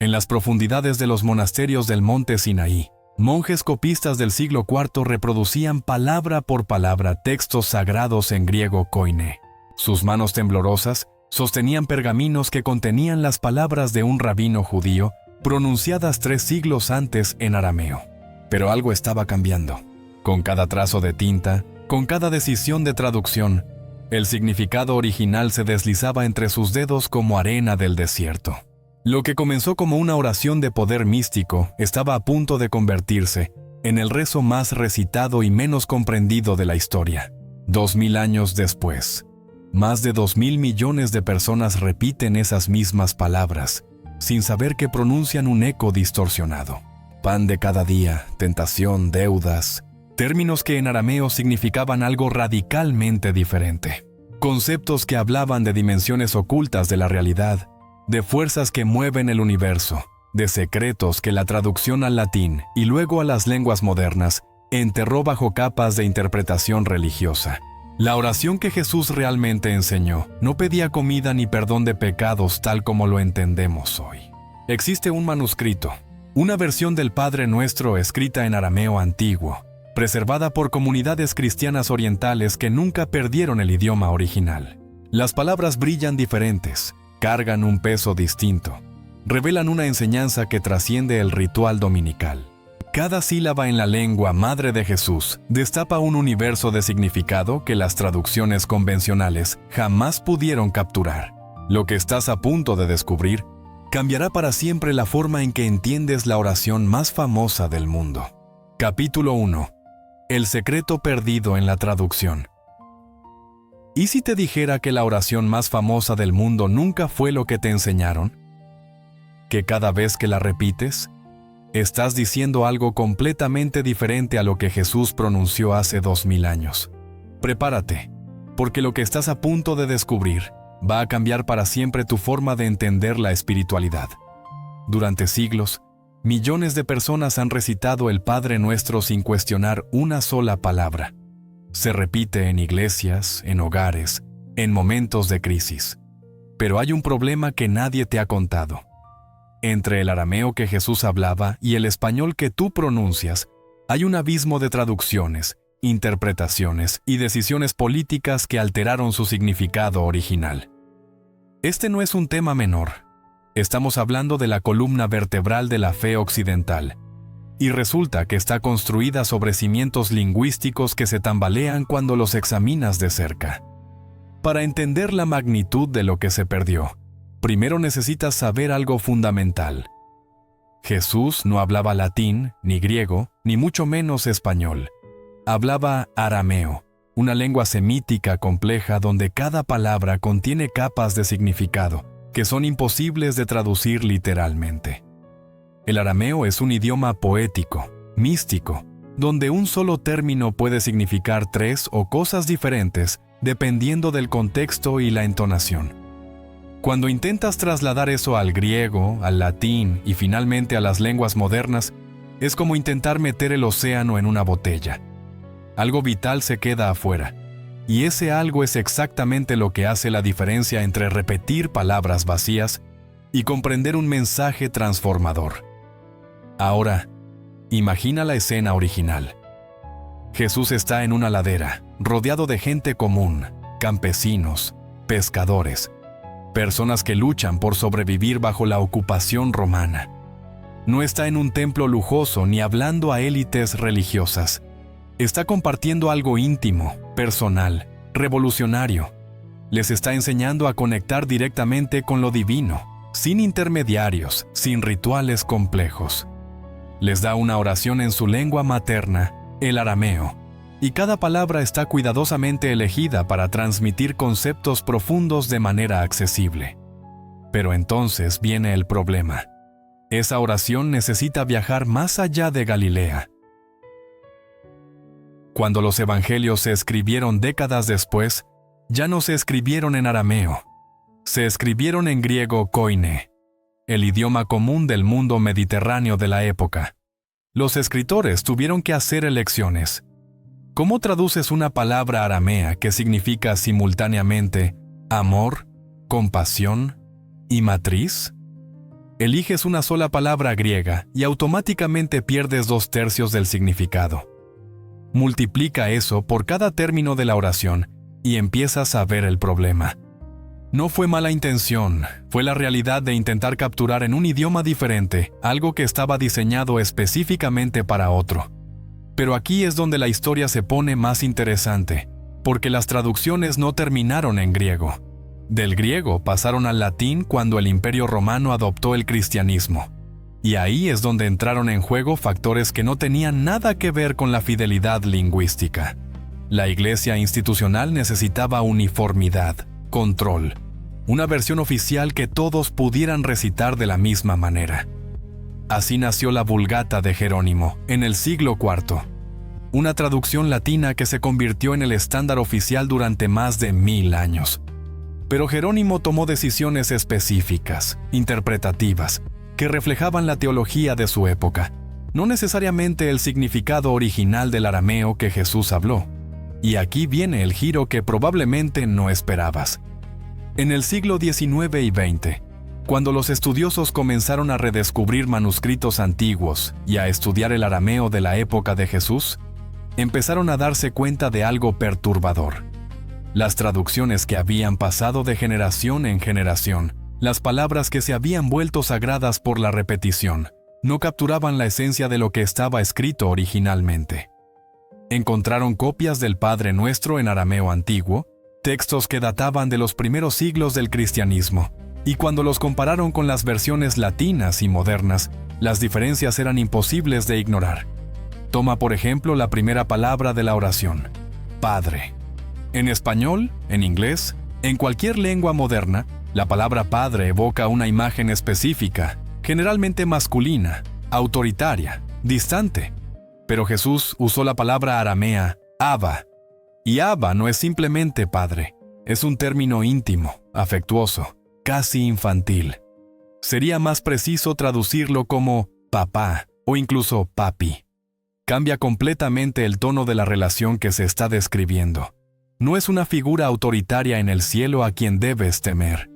En las profundidades de los monasterios del monte Sinaí, monjes copistas del siglo IV reproducían palabra por palabra textos sagrados en griego koine. Sus manos temblorosas sostenían pergaminos que contenían las palabras de un rabino judío pronunciadas 3 siglos antes en arameo. Pero algo estaba cambiando. Con cada trazo de tinta, con cada decisión de traducción, el significado original se deslizaba entre sus dedos como arena del desierto. Lo que comenzó como una oración de poder místico estaba a punto de convertirse en el rezo más recitado y menos comprendido de la historia. 2000 años después, más de 2000 millones de personas repiten esas mismas palabras, sin saber que pronuncian un eco distorsionado. Pan de cada día, tentación, deudas, términos que en arameo significaban algo radicalmente diferente. Conceptos que hablaban de dimensiones ocultas de la realidad, de fuerzas que mueven el universo, de secretos que la traducción al latín y luego a las lenguas modernas enterró bajo capas de interpretación religiosa. La oración que Jesús realmente enseñó no pedía comida ni perdón de pecados tal como lo entendemos hoy. Existe un manuscrito, una versión del Padre Nuestro escrita en arameo antiguo, preservada por comunidades cristianas orientales que nunca perdieron el idioma original. Las palabras brillan diferentes, cargan un peso distinto, revelan una enseñanza que trasciende el ritual dominical. Cada sílaba en la lengua madre de Jesús destapa un universo de significado que las traducciones convencionales jamás pudieron capturar. Lo que estás a punto de descubrir cambiará para siempre la forma en que entiendes la oración más famosa del mundo. Capítulo 1. El secreto perdido en la traducción. ¿Y si te dijera que la oración más famosa del mundo nunca fue lo que te enseñaron? ¿Que cada vez que la repites, estás diciendo algo completamente diferente a lo que Jesús pronunció hace 2000 años? Prepárate, porque lo que estás a punto de descubrir va a cambiar para siempre tu forma de entender la espiritualidad. Durante siglos, millones de personas han recitado el Padre Nuestro sin cuestionar una sola palabra. Se repite en iglesias, en hogares, en momentos de crisis. Pero hay un problema que nadie te ha contado. Entre el arameo que Jesús hablaba y el español que tú pronuncias, hay un abismo de traducciones, interpretaciones y decisiones políticas que alteraron su significado original. Este no es un tema menor. Estamos hablando de la columna vertebral de la fe occidental. Y resulta que está construida sobre cimientos lingüísticos que se tambalean cuando los examinas de cerca. Para entender la magnitud de lo que se perdió, primero necesitas saber algo fundamental. Jesús no hablaba latín, ni griego, ni mucho menos español. Hablaba arameo, una lengua semítica compleja donde cada palabra contiene capas de significado que son imposibles de traducir literalmente. El arameo es un idioma poético, místico, donde un solo término puede significar 3 o cosas diferentes dependiendo del contexto y la entonación. Cuando intentas trasladar eso al griego, al latín y finalmente a las lenguas modernas, es como intentar meter el océano en una botella. Algo vital se queda afuera, y ese algo es exactamente lo que hace la diferencia entre repetir palabras vacías y comprender un mensaje transformador. Ahora, imagina la escena original. Jesús está en una ladera, rodeado de gente común, campesinos, pescadores, personas que luchan por sobrevivir bajo la ocupación romana. No está en un templo lujoso ni hablando a élites religiosas. Está compartiendo algo íntimo, personal, revolucionario. Les está enseñando a conectar directamente con lo divino, sin intermediarios, sin rituales complejos. Les da una oración en su lengua materna, el arameo, y cada palabra está cuidadosamente elegida para transmitir conceptos profundos de manera accesible. Pero entonces viene el problema. Esa oración necesita viajar más allá de Galilea. Cuando los evangelios se escribieron décadas después, ya no se escribieron en arameo. Se escribieron en griego koine, el idioma común del mundo mediterráneo de la época. Los escritores tuvieron que hacer elecciones. ¿Cómo traduces una palabra aramea que significa simultáneamente amor, compasión y matriz? eliges una sola palabra griega y automáticamente pierdes 2/3 del significado. Multiplica eso por cada término de la oración y empiezas a ver el problema. No fue mala intención, fue la realidad de intentar capturar en un idioma diferente algo que estaba diseñado específicamente para otro. Pero aquí es donde la historia se pone más interesante, porque las traducciones no terminaron en griego. Del griego pasaron al latín cuando el Imperio Romano adoptó el cristianismo. Y ahí es donde entraron en juego factores que no tenían nada que ver con la fidelidad lingüística. La iglesia institucional necesitaba uniformidad, control, una versión oficial que todos pudieran recitar de la misma manera. Así nació la Vulgata de Jerónimo, en el siglo IV, una traducción latina que se convirtió en el estándar oficial durante más de 1000 años. Pero Jerónimo tomó decisiones específicas, interpretativas, que reflejaban la teología de su época, no necesariamente el significado original del arameo que Jesús habló. Y aquí viene el giro que probablemente no esperabas. En el siglo XIX y XX, cuando los estudiosos comenzaron a redescubrir manuscritos antiguos y a estudiar el arameo de la época de Jesús, empezaron a darse cuenta de algo perturbador. Las traducciones que habían pasado de generación en generación, las palabras que se habían vuelto sagradas por la repetición, no capturaban la esencia de lo que estaba escrito originalmente. Encontraron copias del Padre Nuestro en arameo antiguo, textos que databan de los primeros siglos del cristianismo, y cuando los compararon con las versiones latinas y modernas, las diferencias eran imposibles de ignorar. Toma por ejemplo la primera palabra de la oración, Padre. En español, en inglés, en cualquier lengua moderna, la palabra Padre evoca una imagen específica, generalmente masculina, autoritaria, distante. Pero Jesús usó la palabra aramea, Abba. Y Abba no es simplemente padre, es un término íntimo, afectuoso, casi infantil. Sería más preciso traducirlo como papá o incluso papi. Cambia completamente el tono de la relación que se está describiendo. No es una figura autoritaria en el cielo a quien debes temer.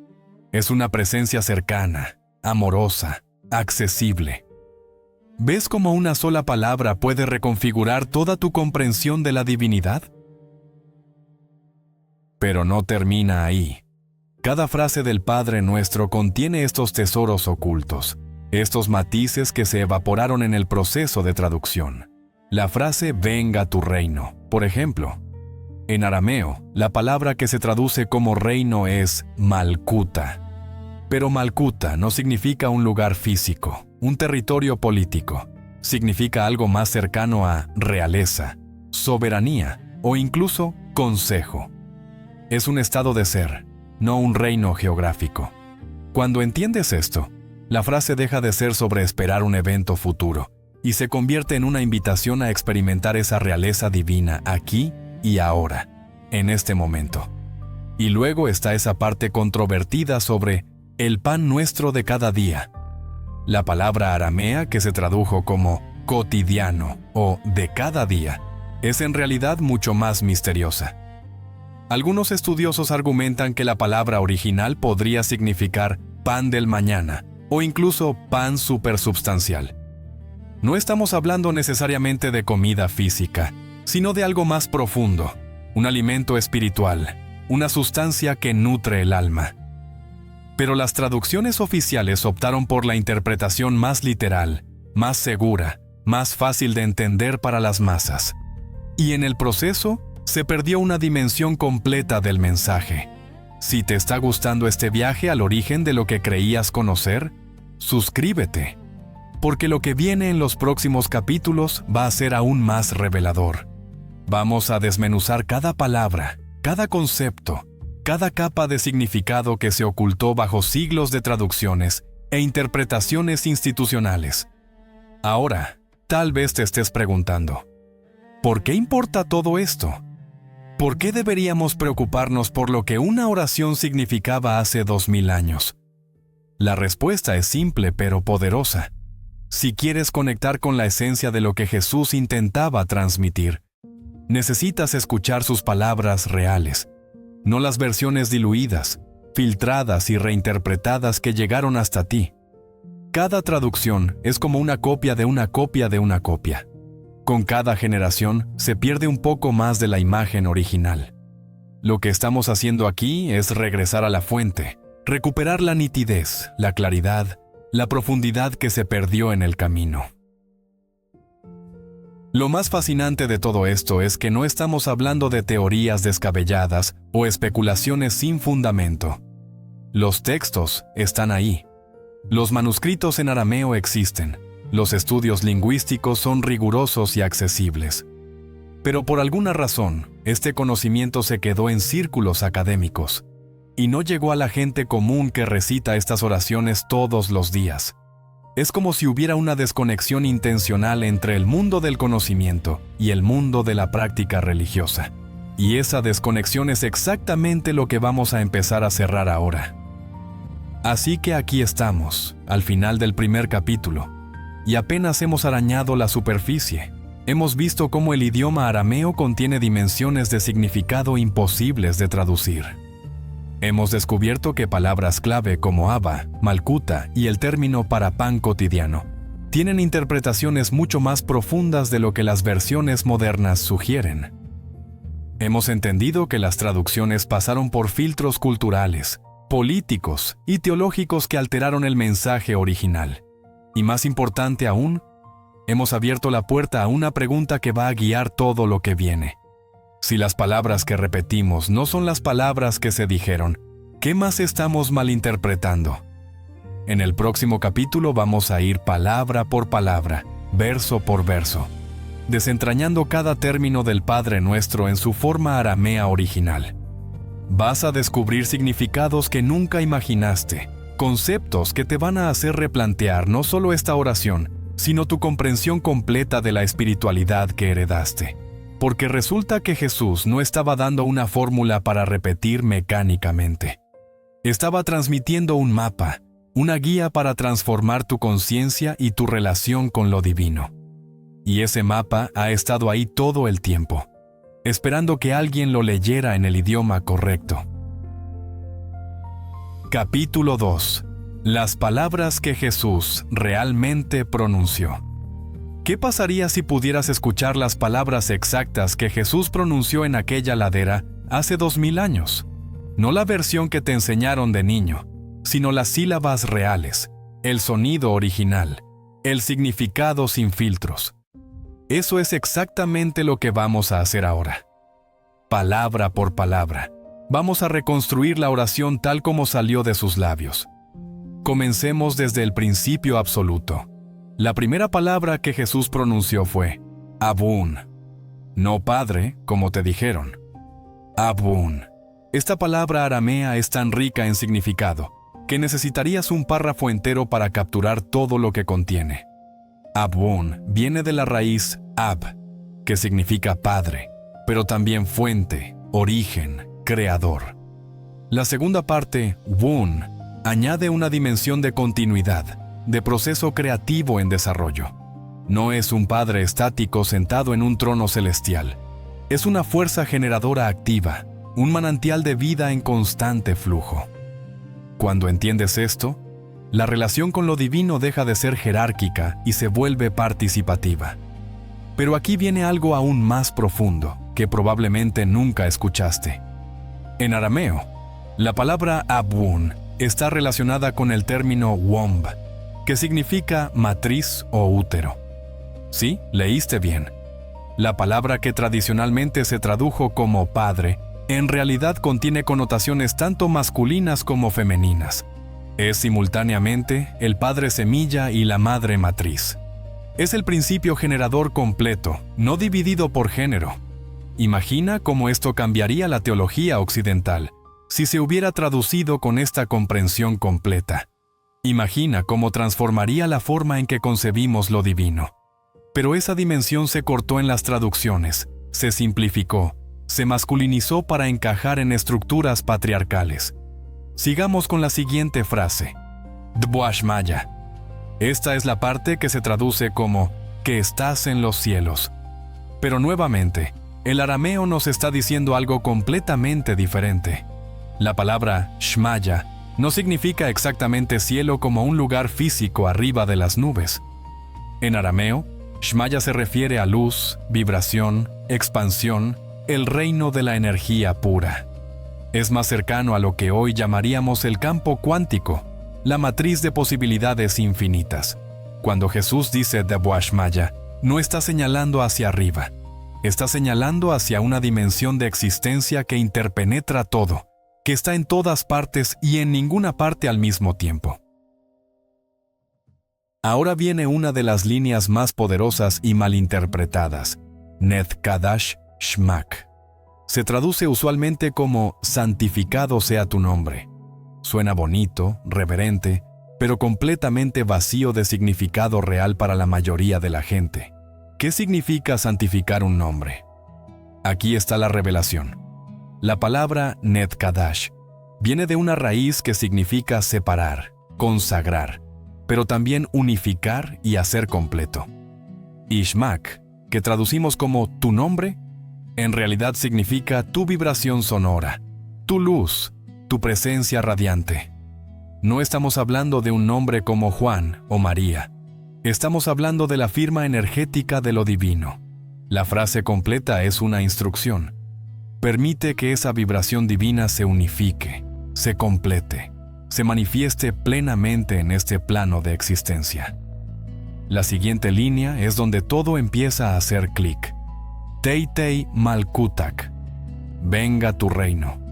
Es una presencia cercana, amorosa, accesible. ¿Ves cómo una sola palabra puede reconfigurar toda tu comprensión de la divinidad? Pero no termina ahí. Cada frase del Padre Nuestro contiene estos tesoros ocultos, estos matices que se evaporaron en el proceso de traducción. La frase «venga tu reino», por ejemplo. En arameo, la palabra que se traduce como reino es Malkuta. Pero Malkuta no significa un lugar físico, un territorio político. Significa algo más cercano a realeza, soberanía o incluso consejo. Es un estado de ser, no un reino geográfico. Cuando entiendes esto, la frase deja de ser sobre esperar un evento futuro y se convierte en una invitación a experimentar esa realeza divina aquí y ahora, en este momento. Y luego está esa parte controvertida sobre el pan nuestro de cada día. La palabra aramea, que se tradujo como cotidiano o de cada día, es en realidad mucho más misteriosa. Algunos estudiosos argumentan que la palabra original podría significar pan del mañana o incluso pan supersubstancial. No estamos hablando necesariamente de comida física, sino de algo más profundo, un alimento espiritual, una sustancia que nutre el alma. Pero las traducciones oficiales optaron por la interpretación más literal, más segura, más fácil de entender para las masas. Y en el proceso, se perdió una dimensión completa del mensaje. Si te está gustando este viaje al origen de lo que creías conocer, suscríbete, porque lo que viene en los próximos capítulos va a ser aún más revelador. Vamos a desmenuzar cada palabra, cada concepto, cada capa de significado que se ocultó bajo siglos de traducciones e interpretaciones institucionales. Ahora, tal vez te estés preguntando, ¿por qué importa todo esto? ¿Por qué deberíamos preocuparnos por lo que una oración significaba hace 2000 años? La respuesta es simple pero poderosa. Si quieres conectar con la esencia de lo que Jesús intentaba transmitir, necesitas escuchar sus palabras reales, no las versiones diluidas, filtradas y reinterpretadas que llegaron hasta ti. cada traducción es como una copia de una copia de una copia. Con cada generación se pierde un poco más de la imagen original. Lo que estamos haciendo aquí es regresar a la fuente, recuperar la nitidez, la claridad, la profundidad que se perdió en el camino. Lo más fascinante de todo esto es que no estamos hablando de teorías descabelladas o especulaciones sin fundamento. Los textos están ahí. Los manuscritos en arameo existen. Los estudios lingüísticos son rigurosos y accesibles. Pero por alguna razón, este conocimiento se quedó en círculos académicos y no llegó a la gente común que recita estas oraciones todos los días. Es como si hubiera una desconexión intencional entre el mundo del conocimiento y el mundo de la práctica religiosa. Y esa desconexión es exactamente lo que vamos a empezar a cerrar ahora. Así que aquí estamos, al final del primer capítulo, y apenas hemos arañado la superficie. Hemos visto cómo el idioma arameo contiene dimensiones de significado imposibles de traducir. Hemos descubierto que palabras clave como Abba, Malkuta y el término para pan cotidiano tienen interpretaciones mucho más profundas de lo que las versiones modernas sugieren. Hemos entendido que las traducciones pasaron por filtros culturales, políticos y teológicos que alteraron el mensaje original. Y más importante aún, hemos abierto la puerta a una pregunta que va a guiar todo lo que viene. Si las palabras que repetimos no son las palabras que se dijeron, ¿qué más estamos malinterpretando? En el próximo capítulo vamos a ir palabra por palabra, verso por verso, desentrañando cada término del Padre Nuestro en su forma aramea original. Vas a descubrir significados que nunca imaginaste, conceptos que te van a hacer replantear no solo esta oración, sino tu comprensión completa de la espiritualidad que heredaste. Porque resulta que Jesús no estaba dando una fórmula para repetir mecánicamente. Estaba transmitiendo un mapa, una guía para transformar tu conciencia y tu relación con lo divino. Y ese mapa ha estado ahí todo el tiempo, esperando que alguien lo leyera en el idioma correcto. Capítulo 2. Las palabras que Jesús realmente pronunció. ¿Qué pasaría si pudieras escuchar las palabras exactas que Jesús pronunció en aquella ladera hace 2000 años? No la versión que te enseñaron de niño, sino las sílabas reales, el sonido original, el significado sin filtros. Eso es exactamente lo que vamos a hacer ahora. Palabra por palabra, vamos a reconstruir la oración tal como salió de sus labios. Comencemos desde el principio absoluto. La primera palabra que Jesús pronunció fue Abún. No Padre, como te dijeron. Abún. Esta palabra aramea es tan rica en significado que necesitarías un párrafo entero para capturar todo lo que contiene. Abún viene de la raíz Ab, que significa padre, pero también fuente, origen, creador. La segunda parte, Wun, añade una dimensión de continuidad, de proceso creativo en desarrollo. No es un padre estático sentado en un trono celestial. Es una fuerza generadora activa, un manantial de vida en constante flujo. Cuando entiendes esto, la relación con lo divino deja de ser jerárquica y se vuelve participativa. Pero aquí viene algo aún más profundo, que probablemente nunca escuchaste. En arameo, la palabra Abun está relacionada con el término Womb, que significa matriz o útero. Sí, leíste bien. La palabra que tradicionalmente se tradujo como padre, en realidad contiene connotaciones tanto masculinas como femeninas. Es simultáneamente el padre semilla y la madre matriz. Es el principio generador completo, no dividido por género. Imagina cómo esto cambiaría la teología occidental si se hubiera traducido con esta comprensión completa. Imagina cómo transformaría la forma en que concebimos lo divino. Pero esa dimensión se cortó en las traducciones, se simplificó, se masculinizó para encajar en estructuras patriarcales. Sigamos con la siguiente frase. Dboashmaya. Esta es la parte que se traduce como que estás en los cielos. Pero nuevamente, el arameo nos está diciendo algo completamente diferente. La palabra shmaya No significa exactamente cielo como un lugar físico arriba de las nubes. En arameo, Shmaya se refiere a luz, vibración, expansión, el reino de la energía pura. Es más cercano a lo que hoy llamaríamos el campo cuántico, la matriz de posibilidades infinitas. Cuando Jesús dice Devoa Shmaya, no está señalando hacia arriba, está señalando hacia una dimensión de existencia que interpenetra todo, que está en todas partes y en ninguna parte al mismo tiempo. Ahora viene una de las líneas más poderosas y malinterpretadas, Ned Kadash Shmak. Se traduce usualmente como santificado sea tu nombre. Suena bonito, reverente, pero completamente vacío de significado real para la mayoría de la gente. ¿Qué significa santificar un nombre? Aquí está la revelación. La palabra Ned Kadash viene de una raíz que significa separar, consagrar, pero también unificar y hacer completo. Y Shmak, que traducimos como tu nombre, en realidad significa tu vibración sonora, tu luz, tu presencia radiante. No estamos hablando de un nombre como Juan o María. Estamos hablando de la firma energética de lo divino. La frase completa es una instrucción. Permite que esa vibración divina se unifique, se complete, se manifieste plenamente en este plano de existencia. La siguiente línea es donde todo empieza a hacer clic. Teitei Malkutak. Venga tu reino.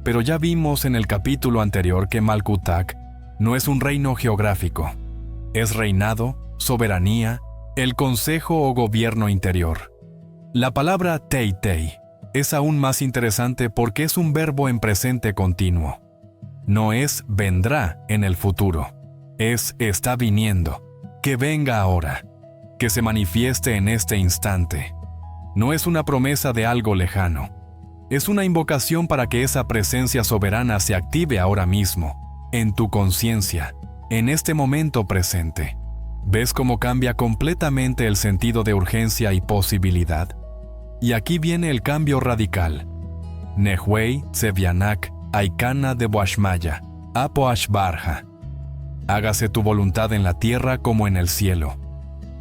Pero ya vimos en el capítulo anterior que Malkutak no es un reino geográfico. Es reinado, soberanía, el consejo o gobierno interior. La palabra Teitei es aún más interesante porque es un verbo en presente continuo. No es vendrá en el futuro, es está viniendo, que venga ahora, que se manifieste en este instante. No es una promesa de algo lejano, es una invocación para que esa presencia soberana se active ahora mismo, en tu conciencia, en este momento presente. ¿Ves cómo cambia completamente el sentido de urgencia y posibilidad? Y aquí viene el cambio radical. Nehuei Tsevianak Aikana de Boashmaya, Apoashbarja. Hágase tu voluntad en la tierra como en el cielo.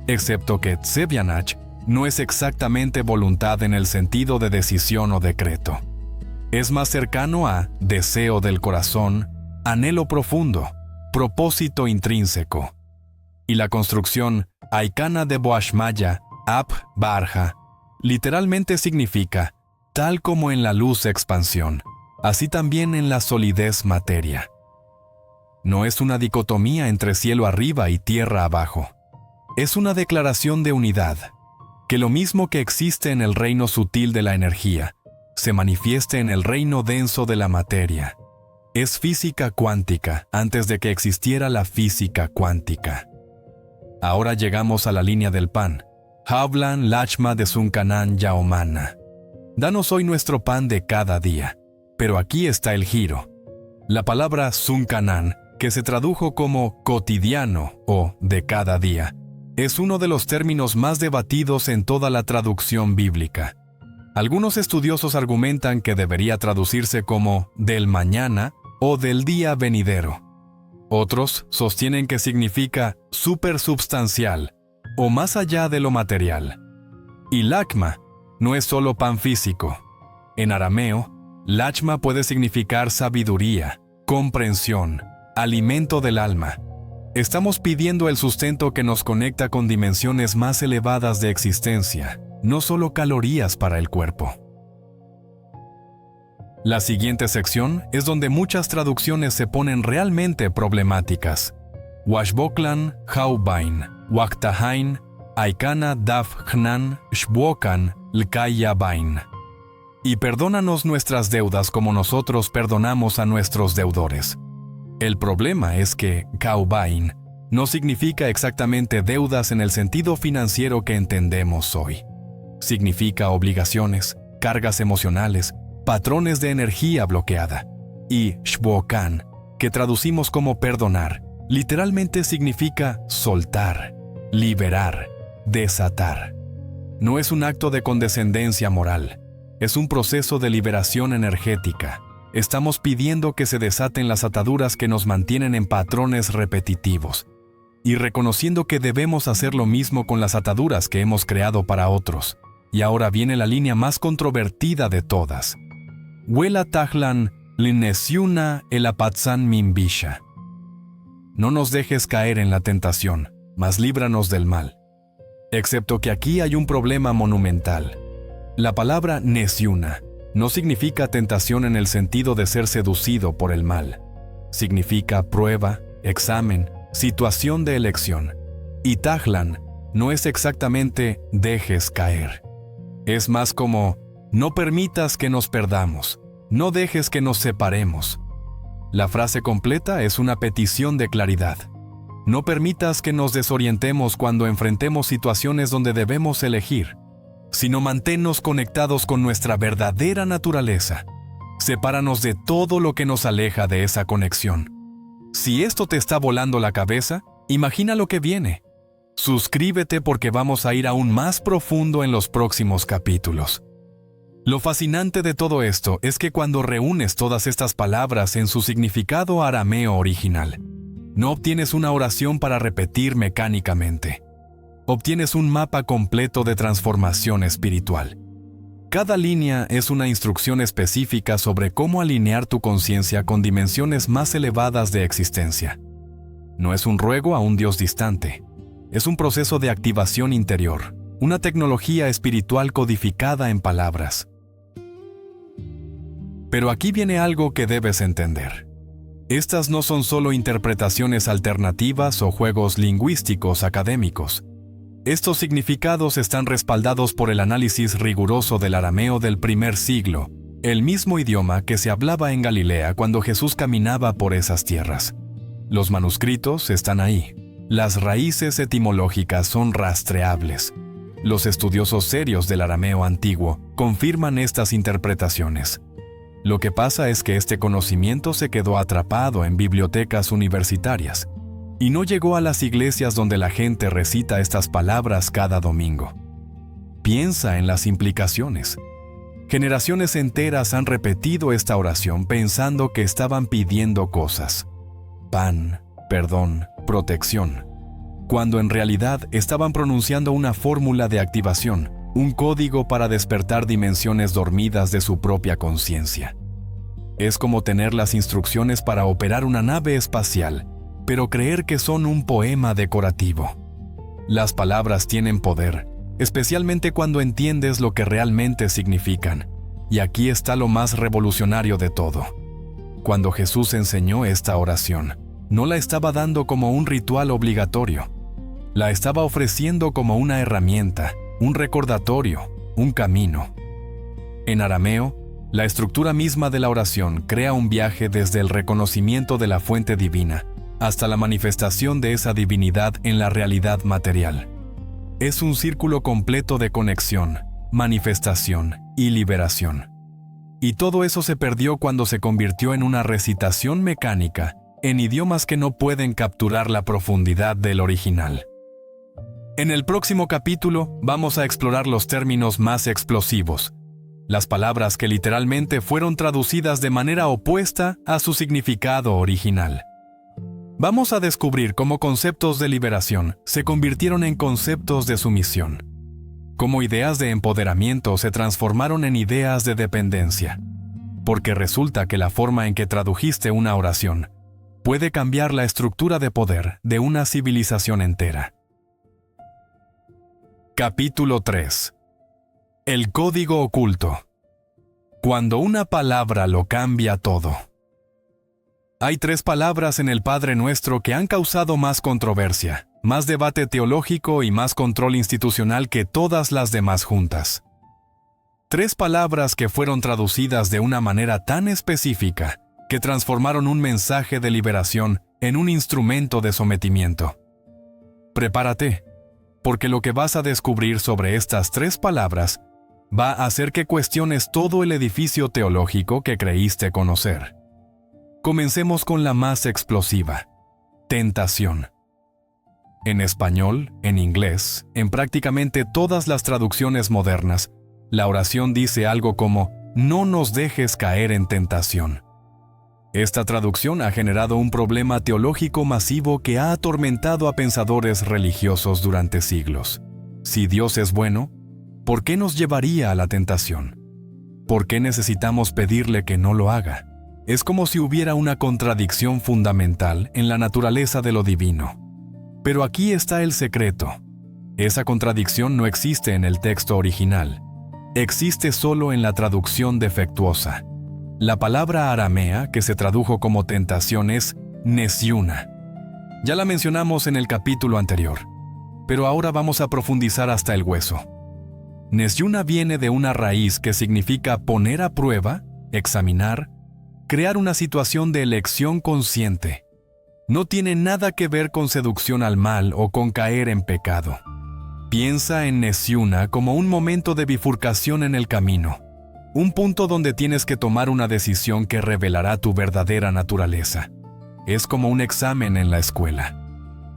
Excepto que Tsevianach no es exactamente voluntad en el sentido de decisión o decreto. Es más cercano a deseo del corazón, anhelo profundo, propósito intrínseco. Y la construcción Aikana de Boashmaya, Ap Barja, literalmente significa tal como en la luz expansión, así también en la solidez materia. No es una dicotomía entre cielo arriba y tierra abajo. Es una declaración de unidad, que lo mismo que existe en el reino sutil de la energía, se manifieste en el reino denso de la materia. Es física cuántica antes de que existiera la física cuántica. Ahora llegamos a la línea del pan. Hablan Lachma de Sunkanan Yaomana. Danos hoy nuestro pan de cada día. Pero aquí está el giro. La palabra Sunkanan, que se tradujo como cotidiano o de cada día, es uno de los términos más debatidos en toda la traducción bíblica. Algunos estudiosos argumentan que debería traducirse como del mañana o del día venidero. Otros sostienen que significa supersubstancial o más allá de lo material. Y lachma no es solo pan físico. En arameo, lachma puede significar sabiduría, comprensión, alimento del alma. Estamos pidiendo el sustento que nos conecta con dimensiones más elevadas de existencia, no solo calorías para el cuerpo. La siguiente sección es donde muchas traducciones se ponen realmente problemáticas. Washboklan Haubain, Waktahain, Aikana Daf Hnan, Shwokan, Lkayabain. Y perdónanos nuestras deudas como nosotros perdonamos a nuestros deudores. El problema es que Kaubain no significa exactamente deudas en el sentido financiero que entendemos hoy. Significa obligaciones, cargas emocionales, patrones de energía bloqueada. Y Shwokan, que traducimos como perdonar, literalmente significa soltar, liberar, desatar. No es un acto de condescendencia moral, es un proceso de liberación energética. Estamos pidiendo que se desaten las ataduras que nos mantienen en patrones repetitivos y reconociendo que debemos hacer lo mismo con las ataduras que hemos creado para otros. Y ahora viene la línea más controvertida de todas. Huela tajlan linesiuna elapatzan mimbisha. No nos dejes caer en la tentación, mas líbranos del mal. Excepto que aquí hay un problema monumental. La palabra nesiuna no significa tentación en el sentido de ser seducido por el mal. Significa prueba, examen, situación de elección. Y tajlan no es exactamente dejes caer. Es más como no permitas que nos perdamos, no dejes que nos separemos. La frase completa es una petición de claridad. No permitas que nos desorientemos cuando enfrentemos situaciones donde debemos elegir, sino manténnos conectados con nuestra verdadera naturaleza. Sepáranos de todo lo que nos aleja de esa conexión. Si esto te está volando la cabeza, imagina lo que viene. Suscríbete porque vamos a ir aún más profundo en los próximos capítulos. Lo fascinante de todo esto es que cuando reúnes todas estas palabras en su significado arameo original, no obtienes una oración para repetir mecánicamente. Obtienes un mapa completo de transformación espiritual. Cada línea es una instrucción específica sobre cómo alinear tu conciencia con dimensiones más elevadas de existencia. No es un ruego a un Dios distante. Es un proceso de activación interior, una tecnología espiritual codificada en palabras. Pero aquí viene algo que debes entender. Estas no son solo interpretaciones alternativas o juegos lingüísticos académicos. Estos significados están respaldados por el análisis riguroso del arameo del primer siglo, el mismo idioma que se hablaba en Galilea cuando Jesús caminaba por esas tierras. Los manuscritos están ahí. Las raíces etimológicas son rastreables. Los estudiosos serios del arameo antiguo confirman estas interpretaciones. Lo que pasa es que este conocimiento se quedó atrapado en bibliotecas universitarias y no llegó a las iglesias donde la gente recita estas palabras cada domingo. Piensa en las implicaciones. Generaciones enteras han repetido esta oración pensando que estaban pidiendo cosas: pan, perdón, protección, cuando en realidad estaban pronunciando una fórmula de activación, un código para despertar dimensiones dormidas de su propia conciencia. Es como tener las instrucciones para operar una nave espacial, pero creer que son un poema decorativo. Las palabras tienen poder, especialmente cuando entiendes lo que realmente significan. Y aquí está lo más revolucionario de todo. Cuando Jesús enseñó esta oración, no la estaba dando como un ritual obligatorio. La estaba ofreciendo como una herramienta, un recordatorio, un camino. En arameo, la estructura misma de la oración crea un viaje desde el reconocimiento de la fuente divina hasta la manifestación de esa divinidad en la realidad material. Es un círculo completo de conexión, manifestación y liberación. Y todo eso se perdió cuando se convirtió en una recitación mecánica en idiomas que no pueden capturar la profundidad del original. En el próximo capítulo vamos a explorar los términos más explosivos, las palabras que literalmente fueron traducidas de manera opuesta a su significado original. Vamos a descubrir cómo conceptos de liberación se convirtieron en conceptos de sumisión, cómo ideas de empoderamiento se transformaron en ideas de dependencia, porque resulta que la forma en que tradujiste una oración puede cambiar la estructura de poder de una civilización entera. Capítulo 3. El código oculto. Cuando una palabra lo cambia todo. Hay 3 palabras en el Padre Nuestro que han causado más controversia, más debate teológico y más control institucional que todas las demás juntas. 3 palabras que fueron traducidas de una manera tan específica que transformaron un mensaje de liberación en un instrumento de sometimiento. Prepárate, porque lo que vas a descubrir sobre estas 3 palabras va a hacer que cuestiones todo el edificio teológico que creíste conocer. Comencemos con la más explosiva: tentación. En español, en inglés, en prácticamente todas las traducciones modernas, la oración dice algo como: no nos dejes caer en tentación. Esta traducción ha generado un problema teológico masivo que ha atormentado a pensadores religiosos durante siglos. Si Dios es bueno, ¿por qué nos llevaría a la tentación? ¿Por qué necesitamos pedirle que no lo haga? Es como si hubiera una contradicción fundamental en la naturaleza de lo divino. Pero aquí está el secreto. Esa contradicción no existe en el texto original. Existe solo en la traducción defectuosa. La palabra aramea que se tradujo como tentación es nesiuna. Ya la mencionamos en el capítulo anterior, pero ahora vamos a profundizar hasta el hueso. Nesiuna viene de una raíz que significa poner a prueba, examinar, crear una situación de elección consciente. No tiene nada que ver con seducción al mal o con caer en pecado. Piensa en nesiuna como un momento de bifurcación en el camino. Un punto donde tienes que tomar una decisión que revelará tu verdadera naturaleza. Es como un examen en la escuela.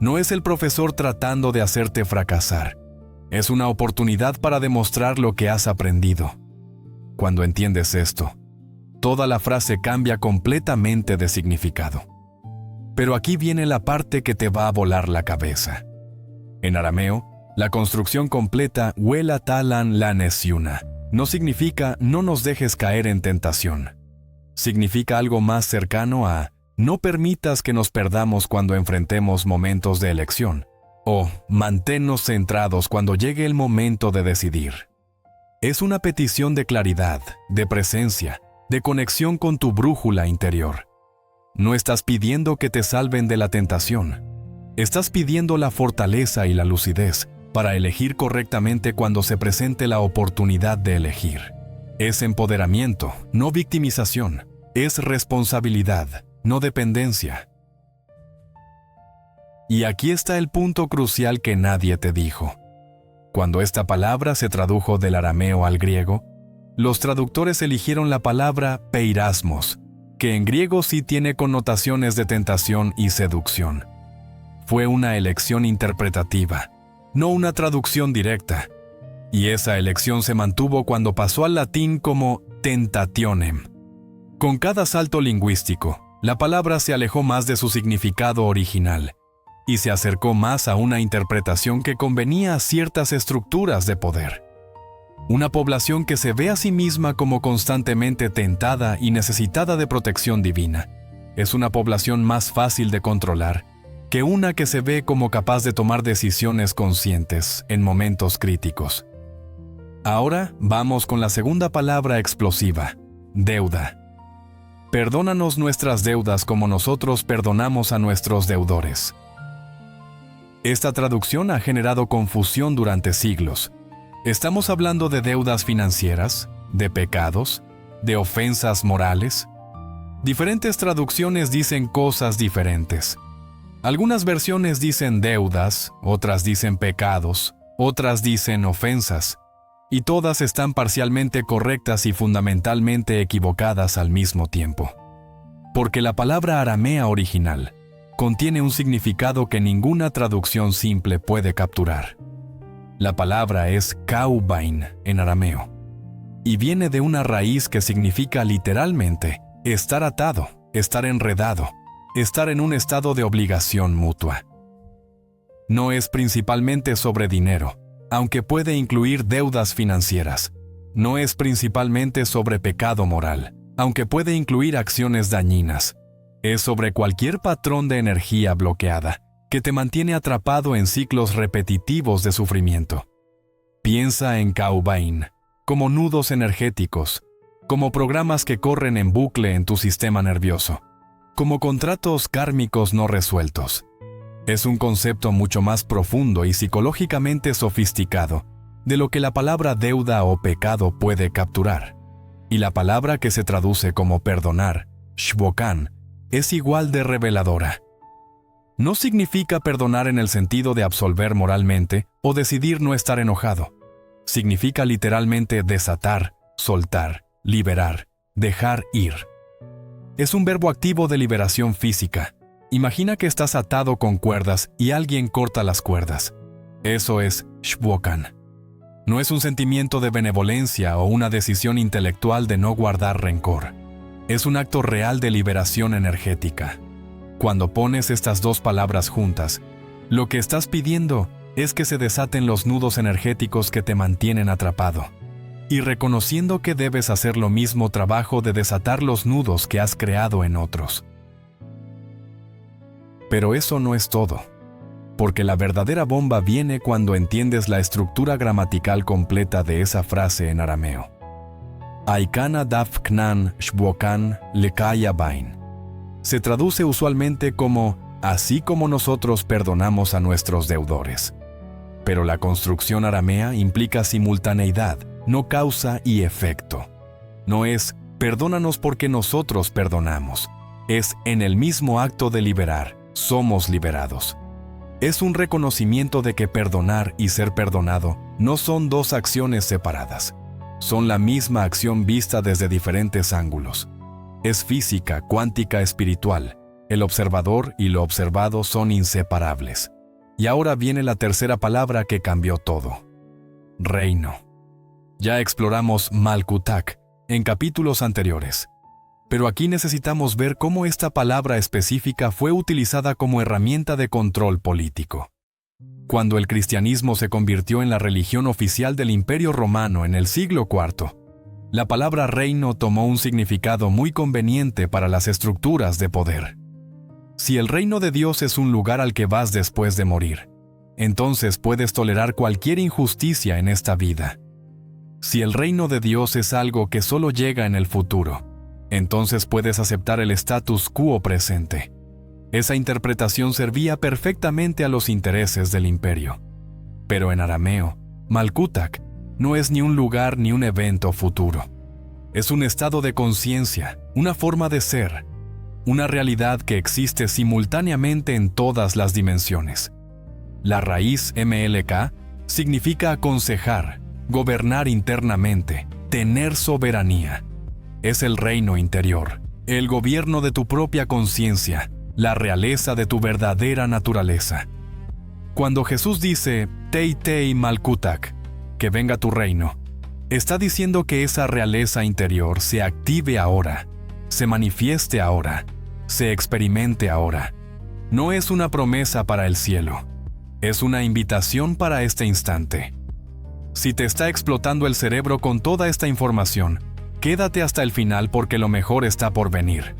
No es el profesor tratando de hacerte fracasar. Es una oportunidad para demostrar lo que has aprendido. Cuando entiendes esto, toda la frase cambia completamente de significado. Pero aquí viene la parte que te va a volar la cabeza. En arameo, la construcción completa huela talan la nesiuna no significa no nos dejes caer en tentación. Significa algo más cercano a no permitas que nos perdamos cuando enfrentemos momentos de elección, o manténnos centrados cuando llegue el momento de decidir. Es una petición de claridad, de presencia, de conexión con tu brújula interior. No estás pidiendo que te salven de la tentación. Estás pidiendo la fortaleza y la lucidez para elegir correctamente cuando se presente la oportunidad de elegir. Es empoderamiento, no victimización. Es responsabilidad, no dependencia. Y aquí está el punto crucial que nadie te dijo. Cuando esta palabra se tradujo del arameo al griego, los traductores eligieron la palabra peirasmos, que en griego sí tiene connotaciones de tentación y seducción. Fue una elección interpretativa, no una traducción directa. Y esa elección se mantuvo cuando pasó al latín como tentationem. Con cada salto lingüístico, la palabra se alejó más de su significado original y se acercó más a una interpretación que convenía a ciertas estructuras de poder. Una población que se ve a sí misma como constantemente tentada y necesitada de protección divina es una población más fácil de controlar que una que se ve como capaz de tomar decisiones conscientes en momentos críticos. Ahora vamos con la segunda palabra explosiva, deuda. Perdónanos nuestras deudas como nosotros perdonamos a nuestros deudores. Esta traducción ha generado confusión durante siglos. ¿Estamos hablando de deudas financieras, de pecados, de ofensas morales? Diferentes traducciones dicen cosas diferentes. Algunas versiones dicen deudas, otras dicen pecados, otras dicen ofensas, y todas están parcialmente correctas y fundamentalmente equivocadas al mismo tiempo. Porque la palabra aramea original contiene un significado que ninguna traducción simple puede capturar. La palabra es kaubain en arameo, y viene de una raíz que significa literalmente estar atado, estar enredado, estar en un estado de obligación mutua. No es principalmente sobre dinero, aunque puede incluir deudas financieras. No es principalmente sobre pecado moral, aunque puede incluir acciones dañinas. Es sobre cualquier patrón de energía bloqueada que te mantiene atrapado en ciclos repetitivos de sufrimiento. Piensa en kaubain como nudos energéticos, como programas que corren en bucle en tu sistema nervioso, como contratos kármicos no resueltos. Es un concepto mucho más profundo y psicológicamente sofisticado de lo que la palabra deuda o pecado puede capturar. Y la palabra que se traduce como perdonar, shvokan, es igual de reveladora. No significa perdonar en el sentido de absolver moralmente o decidir no estar enojado. Significa literalmente desatar, soltar, liberar, dejar ir. Es un verbo activo de liberación física. Imagina que estás atado con cuerdas y alguien corta las cuerdas. Eso es shvokan. No es un sentimiento de benevolencia o una decisión intelectual de no guardar rencor. Es un acto real de liberación energética. Cuando pones estas dos palabras juntas, lo que estás pidiendo es que se desaten los nudos energéticos que te mantienen atrapado, y reconociendo que debes hacer lo mismo trabajo de desatar los nudos que has creado en otros. Pero eso no es todo, porque la verdadera bomba viene cuando entiendes la estructura gramatical completa de esa frase en arameo. Aikana daf knan shbokan lekaya bain. Se traduce usualmente como así como nosotros perdonamos a nuestros deudores. Pero la construcción aramea implica simultaneidad, no causa y efecto. No es perdónanos porque nosotros perdonamos. Es en el mismo acto de liberar, somos liberados. Es un reconocimiento de que perdonar y ser perdonado no son dos acciones separadas. Son la misma acción vista desde diferentes ángulos. Es física, cuántica, espiritual. El observador y lo observado son inseparables. Y ahora viene la tercera palabra que cambió todo. Reino. Ya exploramos Malkutak en capítulos anteriores. Pero aquí necesitamos ver cómo esta palabra específica fue utilizada como herramienta de control político. Cuando el cristianismo se convirtió en la religión oficial del Imperio Romano en el siglo IV, la palabra reino tomó un significado muy conveniente para las estructuras de poder. Si el reino de Dios es un lugar al que vas después de morir, entonces puedes tolerar cualquier injusticia en esta vida. Si el reino de Dios es algo que solo llega en el futuro, entonces puedes aceptar el status quo presente. Esa interpretación servía perfectamente a los intereses del imperio. Pero en arameo, Malkutak no es ni un lugar ni un evento futuro. Es un estado de conciencia, una forma de ser, una realidad que existe simultáneamente en todas las dimensiones. La raíz MLK significa aconsejar, gobernar internamente, tener soberanía. Es el reino interior, el gobierno de tu propia conciencia, la realeza de tu verdadera naturaleza. Cuando Jesús dice, Tei Tei Malkutak, que venga tu reino, está diciendo que esa realeza interior se active ahora, se manifieste ahora, se experimente ahora. No es una promesa para el cielo, es una invitación para este instante. Si te está explotando el cerebro con toda esta información, quédate hasta el final porque lo mejor está por venir.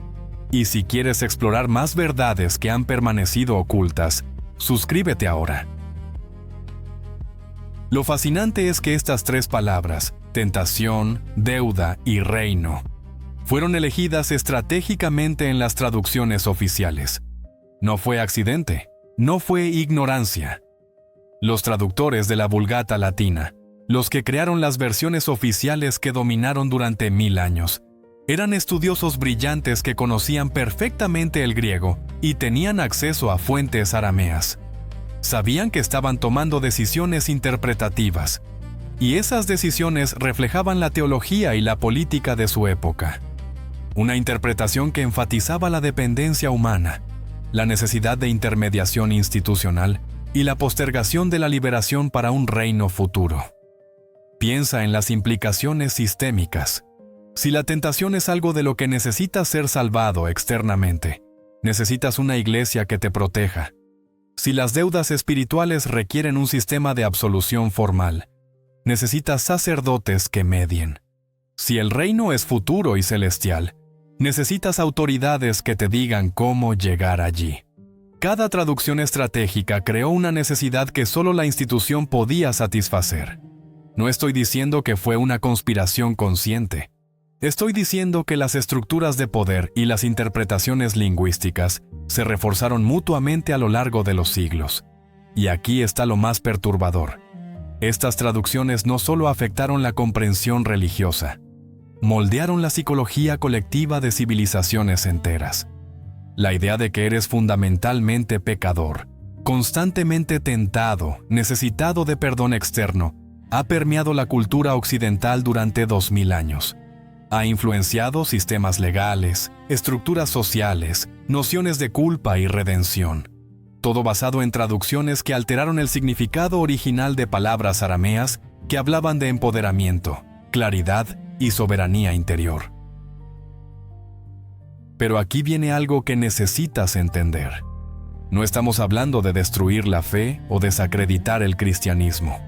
Y si quieres explorar más verdades que han permanecido ocultas, suscríbete ahora. Lo fascinante es que estas tres palabras, tentación, deuda y reino, fueron elegidas estratégicamente en las traducciones oficiales. No fue accidente, no fue ignorancia. Los traductores de la Vulgata latina, los que crearon las versiones oficiales que dominaron durante 1000 años, eran estudiosos brillantes que conocían perfectamente el griego y tenían acceso a fuentes arameas. Sabían que estaban tomando decisiones interpretativas, y esas decisiones reflejaban la teología y la política de su época. Una interpretación que enfatizaba la dependencia humana, la necesidad de intermediación institucional y la postergación de la liberación para un reino futuro. Piensa en las implicaciones sistémicas. Si la tentación es algo de lo que necesitas ser salvado externamente, necesitas una iglesia que te proteja. Si las deudas espirituales requieren un sistema de absolución formal, necesitas sacerdotes que medien. Si el reino es futuro y celestial, necesitas autoridades que te digan cómo llegar allí. Cada traducción estratégica creó una necesidad que solo la institución podía satisfacer. No estoy diciendo que fue una conspiración consciente. Estoy diciendo que las estructuras de poder y las interpretaciones lingüísticas se reforzaron mutuamente a lo largo de los siglos. Y aquí está lo más perturbador. Estas traducciones no solo afectaron la comprensión religiosa, moldearon la psicología colectiva de civilizaciones enteras. La idea de que eres fundamentalmente pecador, constantemente tentado, necesitado de perdón externo, ha permeado la cultura occidental durante 2000 años. Ha influenciado sistemas legales, estructuras sociales, nociones de culpa y redención. Todo basado en traducciones que alteraron el significado original de palabras arameas que hablaban de empoderamiento, claridad y soberanía interior. Pero aquí viene algo que necesitas entender. No estamos hablando de destruir la fe o desacreditar el cristianismo.